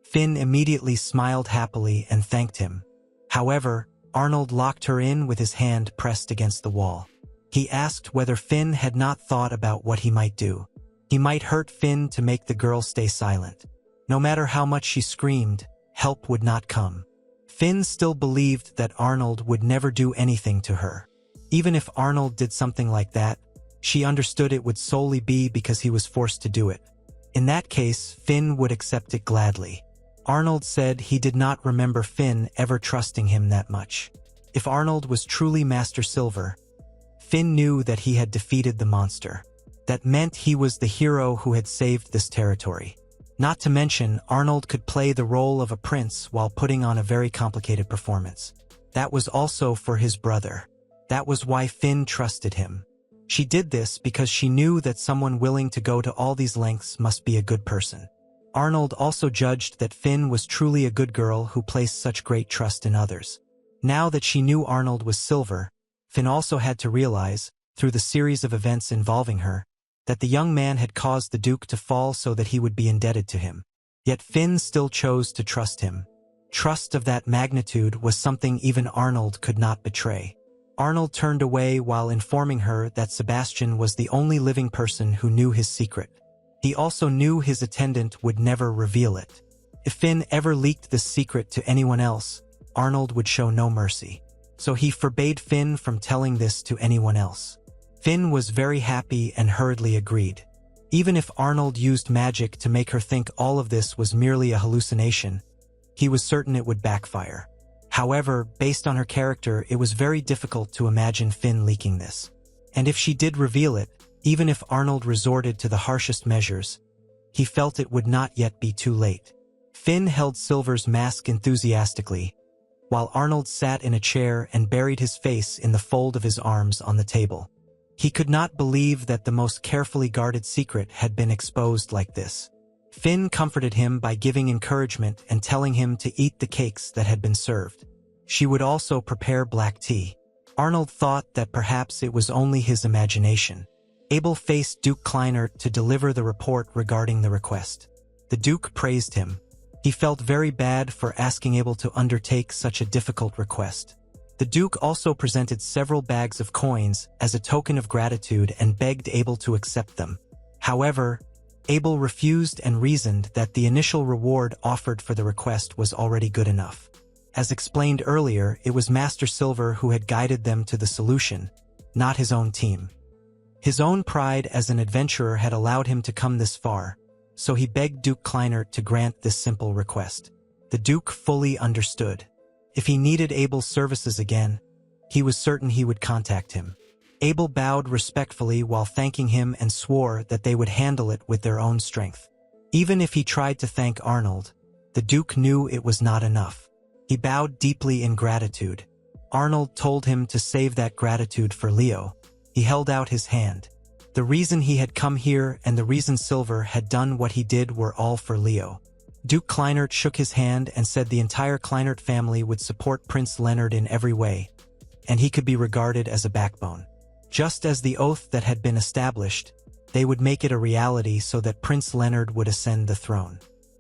Finn immediately smiled happily and thanked him. However, Arnold locked her in with his hand pressed against the wall. He asked whether Finn had not thought about what he might do. He might hurt Finn to make the girl stay silent. No matter how much she screamed, help would not come. Finn still believed that Arnold would never do anything to her. Even if Arnold did something like that, she understood it would solely be because he was forced to do it. In that case, Finn would accept it gladly. Arnold said he did not remember Finn ever trusting him that much. If Arnold was truly Master Silver, Finn knew that he had defeated the monster. That meant he was the hero who had saved this territory. Not to mention, Arnold could play the role of a prince while putting on a very complicated performance. That was also for his brother. That was why Finn trusted him. She did this because she knew that someone willing to go to all these lengths must be a good person. Arnold also judged that Finn was truly a good girl who placed such great trust in others. Now that she knew Arnold was Silver, Finn also had to realize, through the series of events involving her, that the young man had caused the Duke to fall so that he would be indebted to him. Yet Finn still chose to trust him. Trust of that magnitude was something even Arnold could not betray. Arnold turned away while informing her that Sebastian was the only living person who knew his secret. He also knew his attendant would never reveal it. If Finn ever leaked this secret to anyone else, Arnold would show no mercy. So he forbade Finn from telling this to anyone else. Finn was very happy and hurriedly agreed. Even if Arnold used magic to make her think all of this was merely a hallucination, he was certain it would backfire. However, based on her character, it was very difficult to imagine Finn leaking this. And if she did reveal it, even if Arnold resorted to the harshest measures, he felt it would not yet be too late. Finn held Silver's mask enthusiastically, while Arnold sat in a chair and buried his face in the fold of his arms on the table. He could not believe that the most carefully guarded secret had been exposed like this. Finn comforted him by giving encouragement and telling him to eat the cakes that had been served. She would also prepare black tea. Arnold thought that perhaps it was only his imagination. Abel faced Duke Kleinert to deliver the report regarding the request. The Duke praised him. He felt very bad for asking Abel to undertake such a difficult request. The Duke also presented several bags of coins as a token of gratitude and begged Abel to accept them. However, Abel refused and reasoned that the initial reward offered for the request was already good enough. As explained earlier, it was Master Silver who had guided them to the solution, not his own team. His own pride as an adventurer had allowed him to come this far, so he begged Duke Kleinert to grant this simple request. The Duke fully understood. If he needed Abel's services again, he was certain he would contact him. Abel bowed respectfully while thanking him and swore that they would handle it with their own strength. Even if he tried to thank Arnold, the Duke knew it was not enough. He bowed deeply in gratitude. Arnold told him to save that gratitude for Leo. He held out his hand. The reason he had come here and the reason Silver had done what he did were all for Leo. Duke Kleinert shook his hand and said the entire Kleinert family would support Prince Leonard in every way, and he could be regarded as a backbone. Just as the oath that had been established, they would make it a reality so that Prince Leonard would ascend the throne.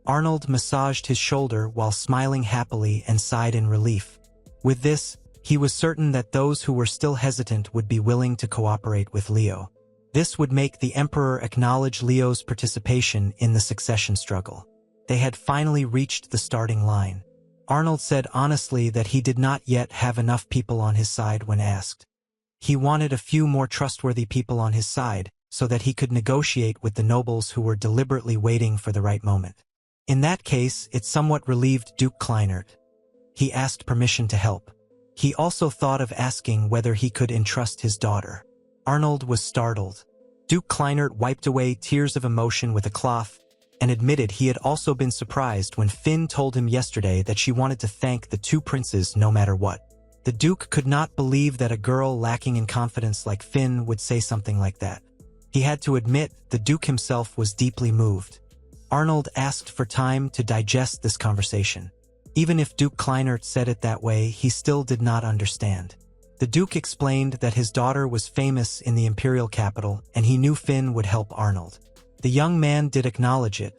Arnold massaged his shoulder while smiling happily and sighed in relief. With this, he was certain that those who were still hesitant would be willing to cooperate with Leo. This would make the Emperor acknowledge Leo's participation in the succession struggle. They had finally reached the starting line. Arnold said honestly that he did not yet have enough people on his side when asked. He wanted a few more trustworthy people on his side so that he could negotiate with the nobles who were deliberately waiting for the right moment. In that case, it somewhat relieved Duke Kleinert. He asked permission to help. He also thought of asking whether he could entrust his daughter. Arnold was startled. Duke Kleinert wiped away tears of emotion with a cloth and admitted he had also been surprised when Finn told him yesterday that she wanted to thank the two princes no matter what. The Duke could not believe that a girl lacking in confidence like Finn would say something like that. He had to admit the Duke himself was deeply moved. Arnold asked for time to digest this conversation. Even if Duke Kleinert said it that way, he still did not understand. The Duke explained that his daughter was famous in the imperial capital and he knew Finn would help Arnold. The young man did acknowledge it,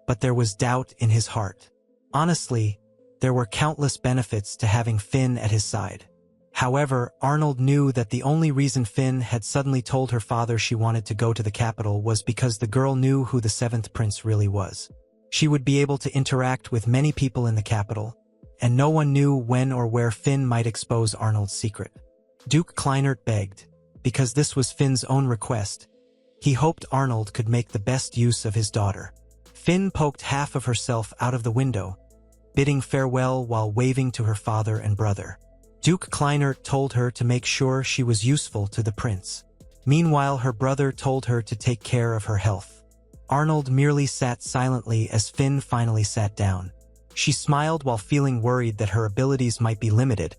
but there was doubt in his heart. Honestly, there were countless benefits to having Finn at his side. However, Arnold knew that the only reason Finn had suddenly told her father she wanted to go to the capital was because the girl knew who the seventh prince really was. She would be able to interact with many people in the capital, and no one knew when or where Finn might expose Arnold's secret. Duke Kleinert begged, because this was Finn's own request. He hoped Arnold could make the best use of his daughter. Finn poked half of herself out of the window, bidding farewell while waving to her father and brother. Duke Kleinert told her to make sure she was useful to the prince. Meanwhile, her brother told her to take care of her health. Arnold merely sat silently as Finn finally sat down. She smiled while feeling worried that her abilities might be limited,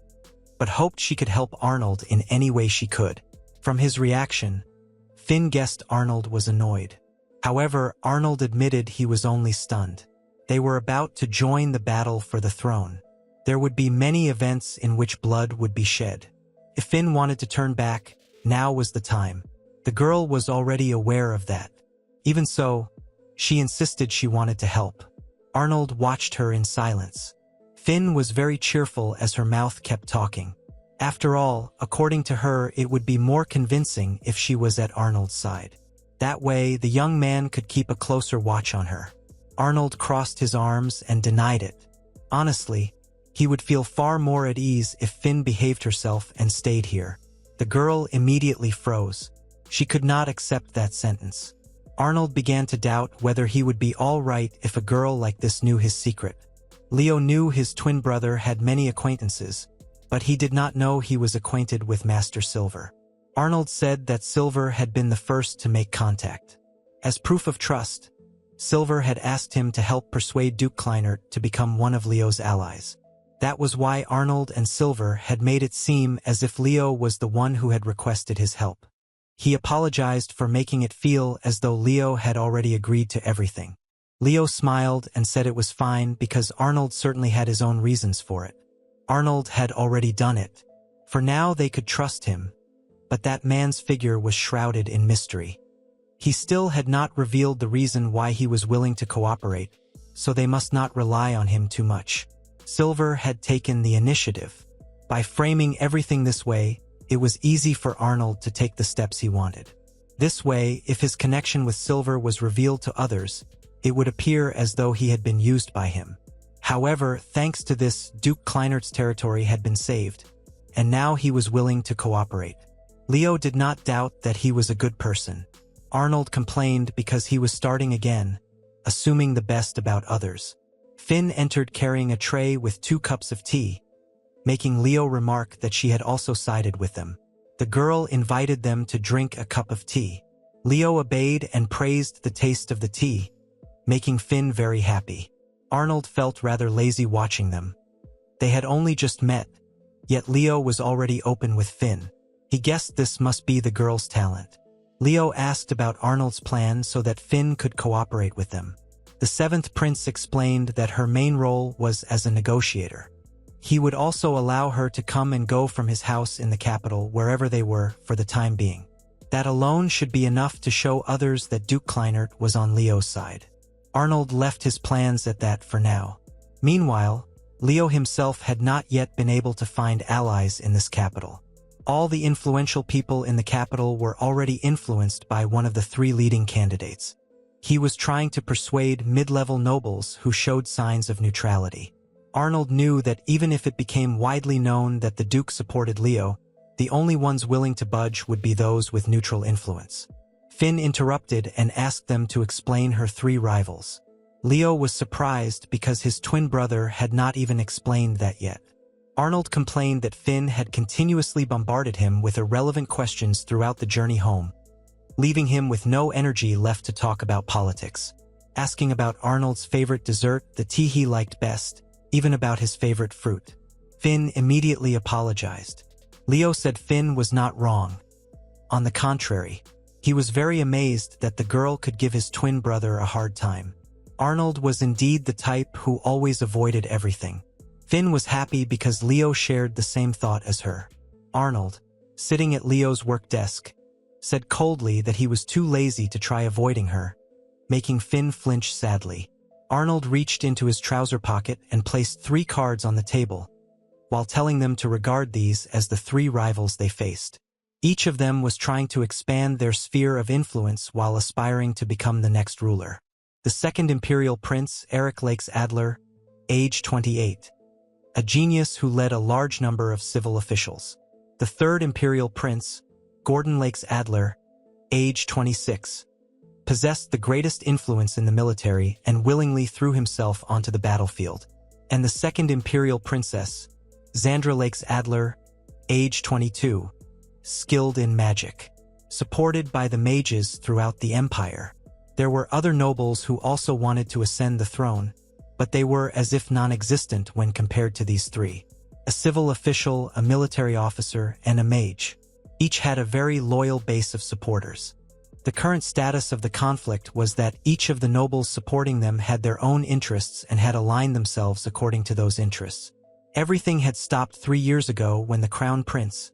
but hoped she could help Arnold in any way she could. From his reaction, Finn guessed Arnold was annoyed. However, Arnold admitted he was only stunned. They were about to join the battle for the throne. There would be many events in which blood would be shed. If Finn wanted to turn back, now was the time. The girl was already aware of that. Even so, she insisted she wanted to help. Arnold watched her in silence. Finn was very cheerful as her mouth kept talking. After all, according to her, it would be more convincing if she was at Arnold's side. That way, the young man could keep a closer watch on her. Arnold crossed his arms and denied it. Honestly, he would feel far more at ease if Finn behaved herself and stayed here. The girl immediately froze. She could not accept that sentence. Arnold began to doubt whether he would be all right if a girl like this knew his secret. Leo knew his twin brother had many acquaintances, but he did not know he was acquainted with Master Silver. Arnold said that Silver had been the first to make contact. As proof of trust, Silver had asked him to help persuade Duke Kleinert to become one of Leo's allies. That was why Arnold and Silver had made it seem as if Leo was the one who had requested his help. He apologized for making it feel as though Leo had already agreed to everything. Leo smiled and said it was fine because Arnold certainly had his own reasons for it. Arnold had already done it. For now they could trust him. But that man's figure was shrouded in mystery. He still had not revealed the reason why he was willing to cooperate, so they must not rely on him too much. Silver had taken the initiative. By framing everything this way, it was easy for Arnold to take the steps he wanted. This way, if his connection with Silver was revealed to others, it would appear as though he had been used by him. However, thanks to this, Duke Kleinert's territory had been saved, and now he was willing to cooperate. Leo did not doubt that he was a good person. Arnold complained because he was starting again, assuming the best about others. Finn entered carrying a tray with 2 cups of tea, making Leo remark that she had also sided with them. The girl invited them to drink a cup of tea. Leo obeyed and praised the taste of the tea, making Finn very happy. Arnold felt rather lazy watching them. They had only just met, yet Leo was already open with Finn. He guessed this must be the girl's talent. Leo asked about Arnold's plan so that Finn could cooperate with them. The 7th prince explained that her main role was as a negotiator. He would also allow her to come and go from his house in the capital wherever they were for the time being. That alone should be enough to show others that Duke Kleinert was on Leo's side. Arnold left his plans at that for now. Meanwhile, Leo himself had not yet been able to find allies in this capital. All the influential people in the capital were already influenced by one of the 3 leading candidates. He was trying to persuade mid-level nobles who showed signs of neutrality. Arnold knew that even if it became widely known that the Duke supported Leo, the only ones willing to budge would be those with neutral influence. Finn interrupted and asked them to explain her 3 rivals. Leo was surprised because his twin brother had not even explained that yet. Arnold complained that Finn had continuously bombarded him with irrelevant questions throughout the journey home, leaving him with no energy left to talk about politics. Asking about Arnold's favorite dessert, the tea he liked best, even about his favorite fruit. Finn immediately apologized. Leo said Finn was not wrong. On the contrary, he was very amazed that the girl could give his twin brother a hard time. Arnold was indeed the type who always avoided everything. Finn was happy because Leo shared the same thought as her. Arnold, sitting at Leo's work desk, said coldly that he was too lazy to try avoiding her, making Finn flinch sadly. Arnold reached into his trouser pocket and placed 3 cards on the table, while telling them to regard these as the 3 rivals they faced. Each of them was trying to expand their sphere of influence while aspiring to become the next ruler. The 2nd Imperial Prince, Eric Lakes Adler, age 28. A genius who led a large number of civil officials. The 3rd Imperial Prince, Gordon Lakes Adler, age 26. Possessed the greatest influence in the military and willingly threw himself onto the battlefield. And the 2nd Imperial Princess, Xandra Lakes Adler, age 22. Skilled in magic. Supported by the mages throughout the empire. There were other nobles who also wanted to ascend the throne, but they were as if non-existent when compared to these 3. A civil official, a military officer, and a mage. Each had a very loyal base of supporters. The current status of the conflict was that each of the nobles supporting them had their own interests and had aligned themselves according to those interests. Everything had stopped 3 years ago when the crown prince,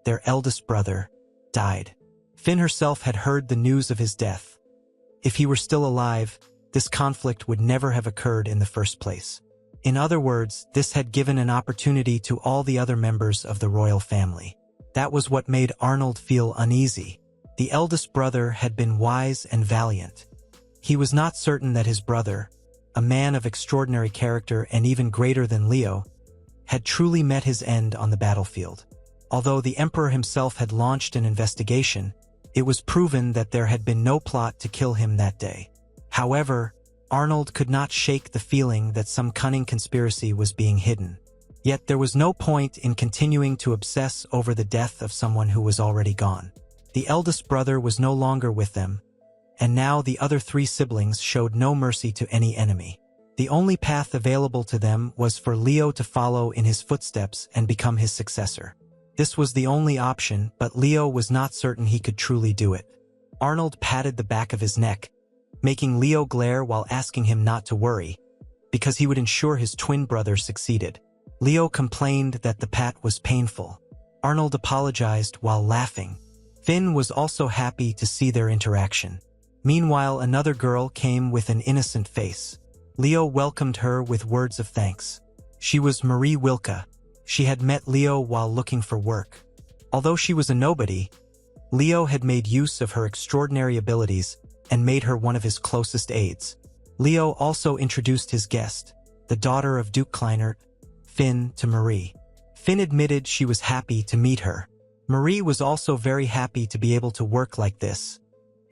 their eldest brother, died. Finn herself had heard the news of his death. If he were still alive, this conflict would never have occurred in the first place. In other words, this had given an opportunity to all the other members of the royal family. That was what made Arnold feel uneasy. The eldest brother had been wise and valiant. He was not certain that his brother, a man of extraordinary character and even greater than Leo, had truly met his end on the battlefield. Although the emperor himself had launched an investigation, it was proven that there had been no plot to kill him that day. However, Arnold could not shake the feeling that some cunning conspiracy was being hidden. Yet there was no point in continuing to obsess over the death of someone who was already gone. The eldest brother was no longer with them, and now the other 3 siblings showed no mercy to any enemy. The only path available to them was for Leo to follow in his footsteps and become his successor. This was the only option, but Leo was not certain he could truly do it. Arnold patted the back of his neck, making Leo glare while asking him not to worry, because he would ensure his twin brother succeeded. Leo complained that the pat was painful. Arnold apologized while laughing. Finn was also happy to see their interaction. Meanwhile, another girl came with an innocent face. Leo welcomed her with words of thanks. She was Marie Wilka. She had met Leo while looking for work. Although she was a nobody, Leo had made use of her extraordinary abilities and made her one of his closest aides. Leo also introduced his guest, the daughter of Duke Kleinert, Finn, to Marie. Finn admitted she was happy to meet her. Marie was also very happy to be able to work like this,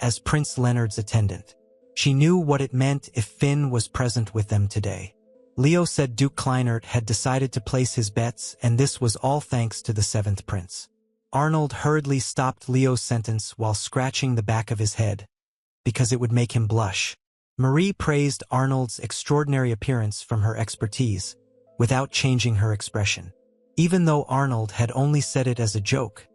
as Prince Leonard's attendant. She knew what it meant if Finn was present with them today. Leo said Duke Kleinert had decided to place his bets, and this was all thanks to the 7th prince. Arnold hurriedly stopped Leo's sentence while scratching the back of his head, because it would make him blush. Marie praised Arnold's extraordinary appearance from her expertise, without changing her expression. Even though Arnold had only said it as a joke,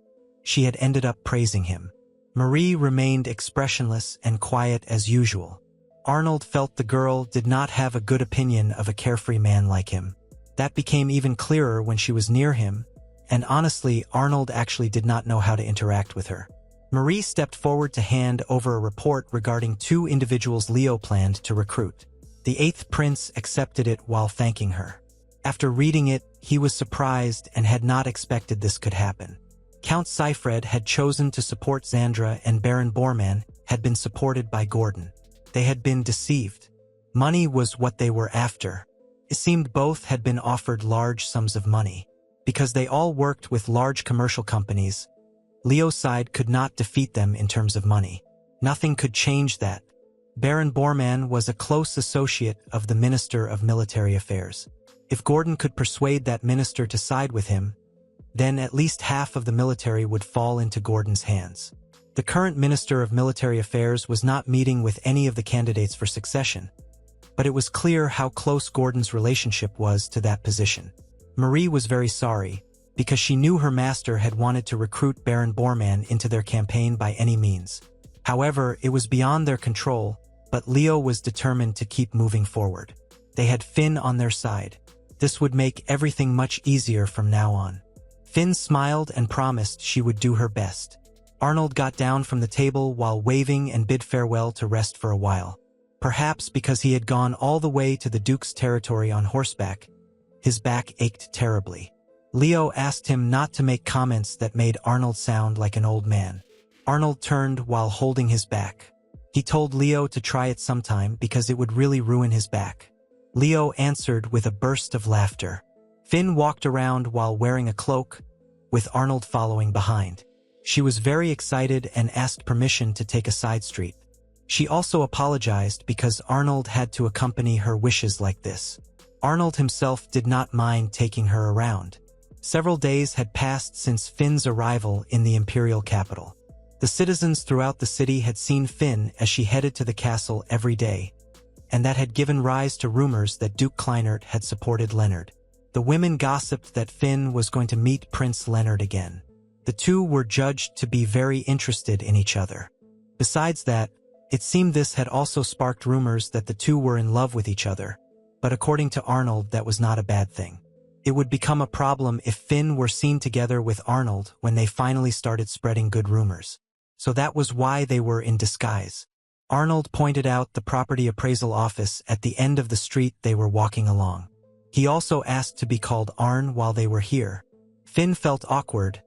she had ended up praising him. Marie remained expressionless and quiet as usual. Arnold felt the girl did not have a good opinion of a carefree man like him. That became even clearer when she was near him, and honestly, Arnold actually did not know how to interact with her. Marie stepped forward to hand over a report regarding 2 individuals Leo planned to recruit. The 8th prince accepted it while thanking her. After reading it, he was surprised and had not expected this could happen. Count Seifred had chosen to support Xandra, and Baron Bormann had been supported by Gordon. They had been deceived. Money was what they were after. It seemed both had been offered large sums of money. Because they all worked with large commercial companies, Leo's side could not defeat them in terms of money. Nothing could change that. Baron Bormann was a close associate of the Minister of Military Affairs. If Gordon could persuade that minister to side with him, then at least half of the military would fall into Gordon's hands. The current Minister of Military Affairs was not meeting with any of the candidates for succession, but it was clear how close Gordon's relationship was to that position. Marie was very sorry, because she knew her master had wanted to recruit Baron Bormann into their campaign by any means. However, it was beyond their control, but Leo was determined to keep moving forward. They had Finn on their side. This would make everything much easier from now on. Finn smiled and promised she would do her best. Arnold got down from the table while waving and bid farewell to rest for a while. Perhaps because he had gone all the way to the Duke's territory on horseback, his back ached terribly. Leo asked him not to make comments that made Arnold sound like an old man. Arnold turned while holding his back. He told Leo to try it sometime because it would really ruin his back. Leo answered with a burst of laughter. Finn walked around while wearing a cloak, with Arnold following behind. She was very excited and asked permission to take a side street. She also apologized because Arnold had to accompany her wishes like this. Arnold himself did not mind taking her around. Several days had passed since Finn's arrival in the imperial capital. The citizens throughout the city had seen Finn as she headed to the castle every day, and that had given rise to rumors that Duke Kleinert had supported Leonard. The women gossiped that Finn was going to meet Prince Leonard again. The two were judged to be very interested in each other. Besides that, it seemed this had also sparked rumors that the two were in love with each other, but according to Arnold, that was not a bad thing. It would become a problem if Finn were seen together with Arnold when they finally started spreading good rumors. So that was why they were in disguise. Arnold pointed out the property appraisal office at the end of the street they were walking along. He also asked to be called Arn while they were here. Finn felt awkward,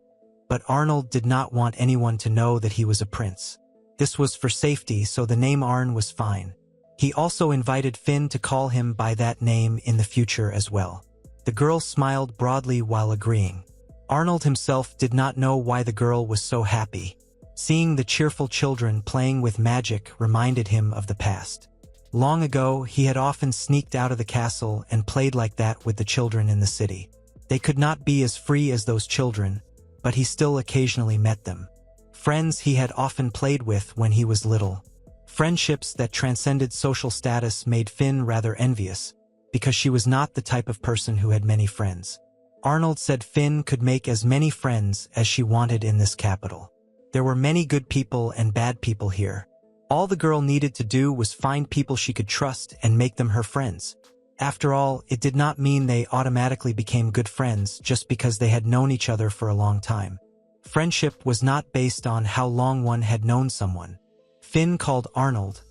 but Arnold did not want anyone to know that he was a prince. This was for safety, so the name Arn was fine. He also invited Finn to call him by that name in the future as well. The girl smiled broadly while agreeing. Arnold himself did not know why the girl was so happy. Seeing the cheerful children playing with magic reminded him of the past. Long ago, he had often sneaked out of the castle and played like that with the children in the city. They could not be as free as those children, but he still occasionally met them. Friends he had often played with when he was little. Friendships that transcended social status made Finn rather envious, because she was not the type of person who had many friends. Arnold said Finn could make as many friends as she wanted in this capital. There were many good people and bad people here. All the girl needed to do was find people she could trust and make them her friends. After all, it did not mean they automatically became good friends just because they had known each other for a long time. Friendship was not based on how long one had known someone. Finn called Arnold,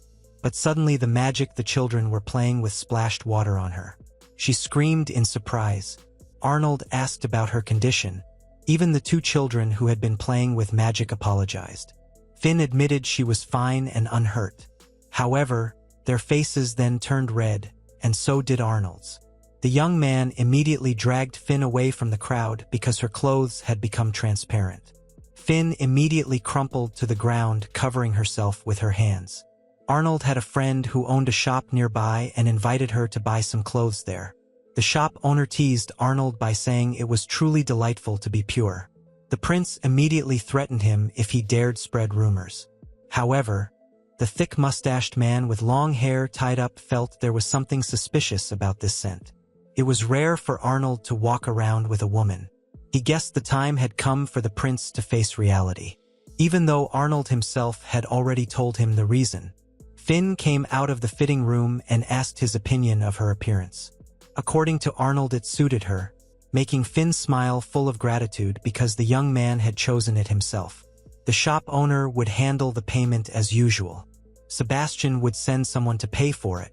but suddenly the magic the children were playing with splashed water on her. She screamed in surprise. Arnold asked about her condition. Even the two children who had been playing with magic apologized. Finn admitted she was fine and unhurt. However, their faces then turned red, and so did Arnold's. The young man immediately dragged Finn away from the crowd because her clothes had become transparent. Finn immediately crumpled to the ground, covering herself with her hands. Arnold had a friend who owned a shop nearby and invited her to buy some clothes there. The shop owner teased Arnold by saying it was truly delightful to be pure. The prince immediately threatened him if he dared spread rumors. However, the thick-mustached man with long hair tied up felt there was something suspicious about this scent. It was rare for Arnold to walk around with a woman. He guessed the time had come for the prince to face reality. Even though Arnold himself had already told him the reason, Finn came out of the fitting room and asked his opinion of her appearance. According to Arnold, it suited her, making Finn smile full of gratitude because the young man had chosen it himself. The shop owner would handle the payment as usual. Sebastian would send someone to pay for it.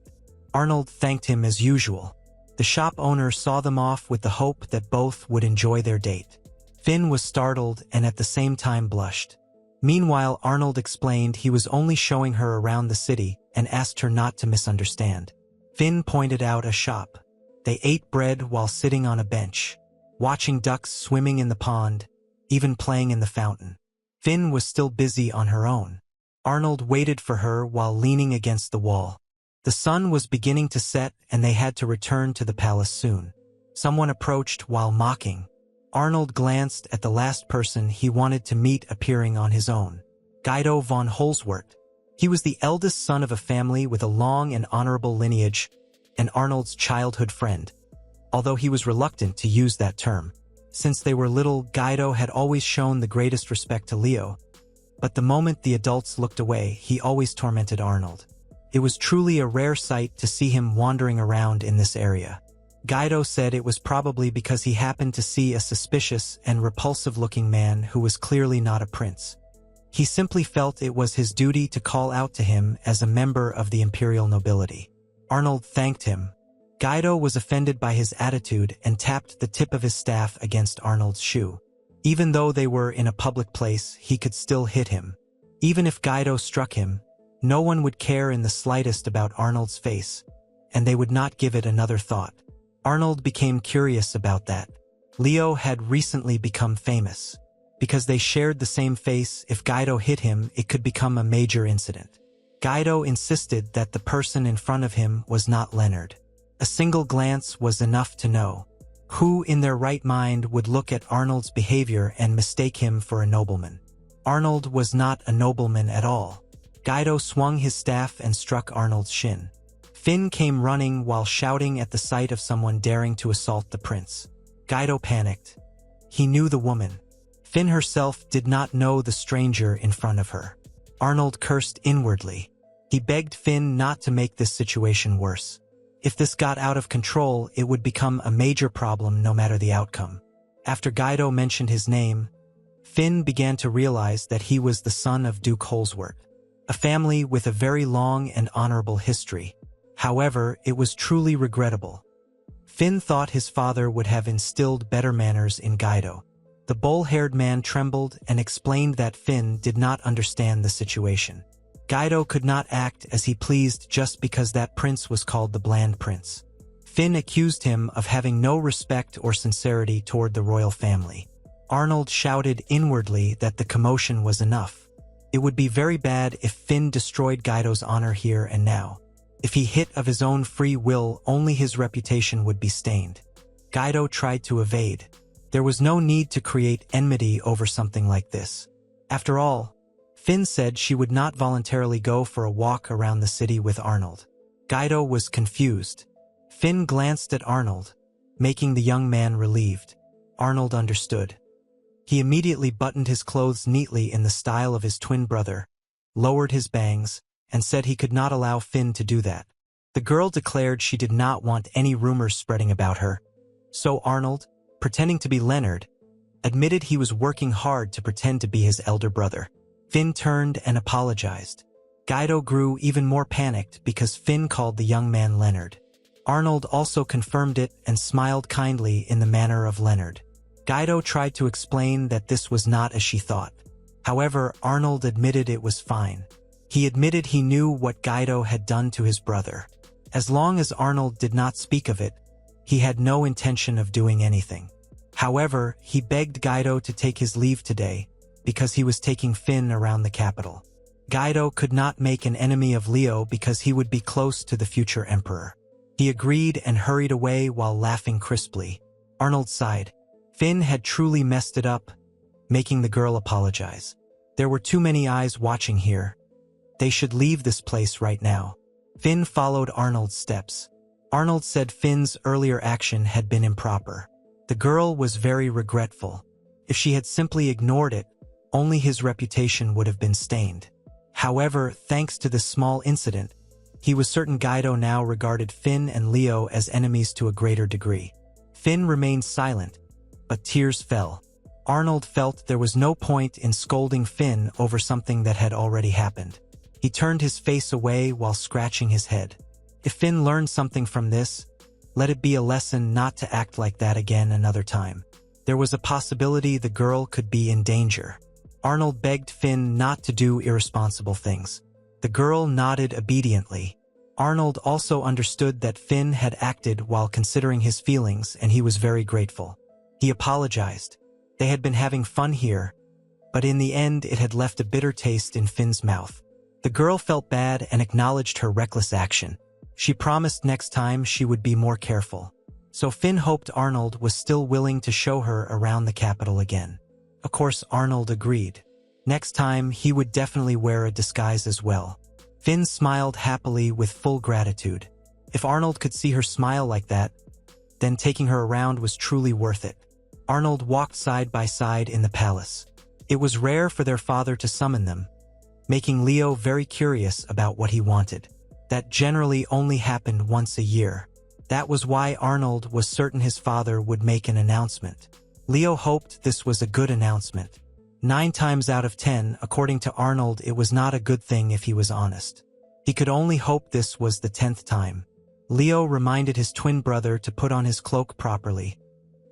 Arnold thanked him as usual. The shop owner saw them off with the hope that both would enjoy their date. Finn was startled and at the same time blushed. Meanwhile, Arnold explained he was only showing her around the city and asked her not to misunderstand. Finn pointed out a shop. They ate bread while sitting on a bench, watching ducks swimming in the pond, even playing in the fountain. Finn was still busy on her own. Arnold waited for her while leaning against the wall. The sun was beginning to set and they had to return to the palace soon. Someone approached while mocking. Arnold glanced at the last person he wanted to meet appearing on his own. Guido von Holzwart. He was the eldest son of a family with a long and honorable lineage, and Arnold's childhood friend. Although he was reluctant to use that term. Since they were little, Guido had always shown the greatest respect to Leo. But the moment the adults looked away, he always tormented Arnold. It was truly a rare sight to see him wandering around in this area. Guido said it was probably because he happened to see a suspicious and repulsive-looking man who was clearly not a prince. He simply felt it was his duty to call out to him as a member of the imperial nobility. Arnold thanked him. Guido was offended by his attitude and tapped the tip of his staff against Arnold's shoe. Even though they were in a public place, he could still hit him. Even if Guido struck him, no one would care in the slightest about Arnold's face, and they would not give it another thought. Arnold became curious about that. Leo had recently become famous. Because they shared the same face, if Guido hit him, it could become a major incident. Guido insisted that the person in front of him was not Leonard. A single glance was enough to know. Who in their right mind would look at Arnold's behavior and mistake him for a nobleman? Arnold was not a nobleman at all. Guido swung his staff and struck Arnold's shin. Finn came running while shouting at the sight of someone daring to assault the prince. Guido panicked. He knew the woman. Finn herself did not know the stranger in front of her. Arnold cursed inwardly. He begged Finn not to make this situation worse. If this got out of control, it would become a major problem no matter the outcome. After Guido mentioned his name, Finn began to realize that he was the son of Duke Holzwart, a family with a very long and honorable history. However, it was truly regrettable. Finn thought his father would have instilled better manners in Guido. The bull-haired man trembled and explained that Finn did not understand the situation. Guido could not act as he pleased just because that prince was called the Bland Prince. Finn accused him of having no respect or sincerity toward the royal family. Arnold shouted inwardly that the commotion was enough. It would be very bad if Finn destroyed Guido's honor here and now. If he hit of his own free will, only his reputation would be stained. Guido tried to evade. There was no need to create enmity over something like this. After all, Finn said she would not voluntarily go for a walk around the city with Arnold. Guido was confused. Finn glanced at Arnold, making the young man relieved. Arnold understood. He immediately buttoned his clothes neatly in the style of his twin brother, lowered his bangs, and said he could not allow Finn to do that. The girl declared she did not want any rumors spreading about her. So Arnold, pretending to be Leonard, admitted he was working hard to pretend to be his elder brother. Finn turned and apologized. Guido grew even more panicked because Finn called the young man Leonard. Arnold also confirmed it and smiled kindly in the manner of Leonard. Guido tried to explain that this was not as she thought. However, Arnold admitted it was fine. He admitted he knew what Guido had done to his brother. As long as Arnold did not speak of it, he had no intention of doing anything. However, he begged Guido to take his leave today, because he was taking Finn around the capital. Guido could not make an enemy of Leo because he would be close to the future emperor. He agreed and hurried away while laughing crisply. Arnold sighed. Finn had truly messed it up, making the girl apologize. There were too many eyes watching here. They should leave this place right now. Finn followed Arnold's steps. Arnold said Finn's earlier action had been improper. The girl was very regretful. If she had simply ignored it, only his reputation would have been stained. However, thanks to this small incident, he was certain Guido now regarded Finn and Leo as enemies to a greater degree. Finn remained silent, but tears fell. Arnold felt there was no point in scolding Finn over something that had already happened. He turned his face away while scratching his head. If Finn learned something from this, let it be a lesson not to act like that again another time. There was a possibility the girl could be in danger. Arnold begged Finn not to do irresponsible things. The girl nodded obediently. Arnold also understood that Finn had acted while considering his feelings, and he was very grateful. He apologized. They had been having fun here, but in the end it had left a bitter taste in Finn's mouth. The girl felt bad and acknowledged her reckless action. She promised next time she would be more careful. So Finn hoped Arnold was still willing to show her around the capital again. Of course, Arnold agreed. Next time, he would definitely wear a disguise as well. Finn smiled happily with full gratitude. If Arnold could see her smile like that, then taking her around was truly worth it. Arnold walked side by side in the palace. It was rare for their father to summon them, making Leo very curious about what he wanted. That generally only happened once a year. That was why Arnold was certain his father would make an announcement. Leo hoped this was a good announcement. 9 times out of 10, according to Arnold, it was not a good thing if he was honest. He could only hope this was the 10th time. Leo reminded his twin brother to put on his cloak properly,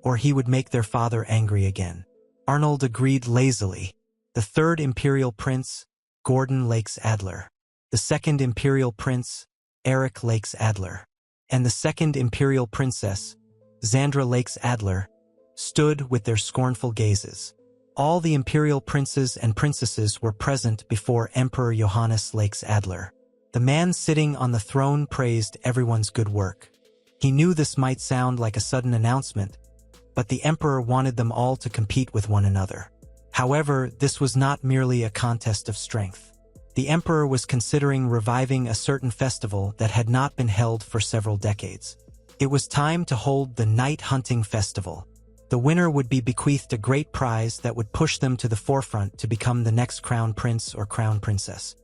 or he would make their father angry again. Arnold agreed lazily. The 3rd Imperial Prince, Gordon Lakes Adler. The 2nd Imperial Prince, Eric Lakes Adler. And the 2nd Imperial Princess, Xandra Lakes Adler, stood with their scornful gazes. All the imperial princes and princesses were present before Emperor Johannes Lakes Adler. The man sitting on the throne praised everyone's good work. He knew this might sound like a sudden announcement, but the emperor wanted them all to compete with one another. However, this was not merely a contest of strength. The emperor was considering reviving a certain festival that had not been held for several decades. It was time to hold the Night Hunting Festival. The winner would be bequeathed a great prize that would push them to the forefront to become the next crown prince or crown princess.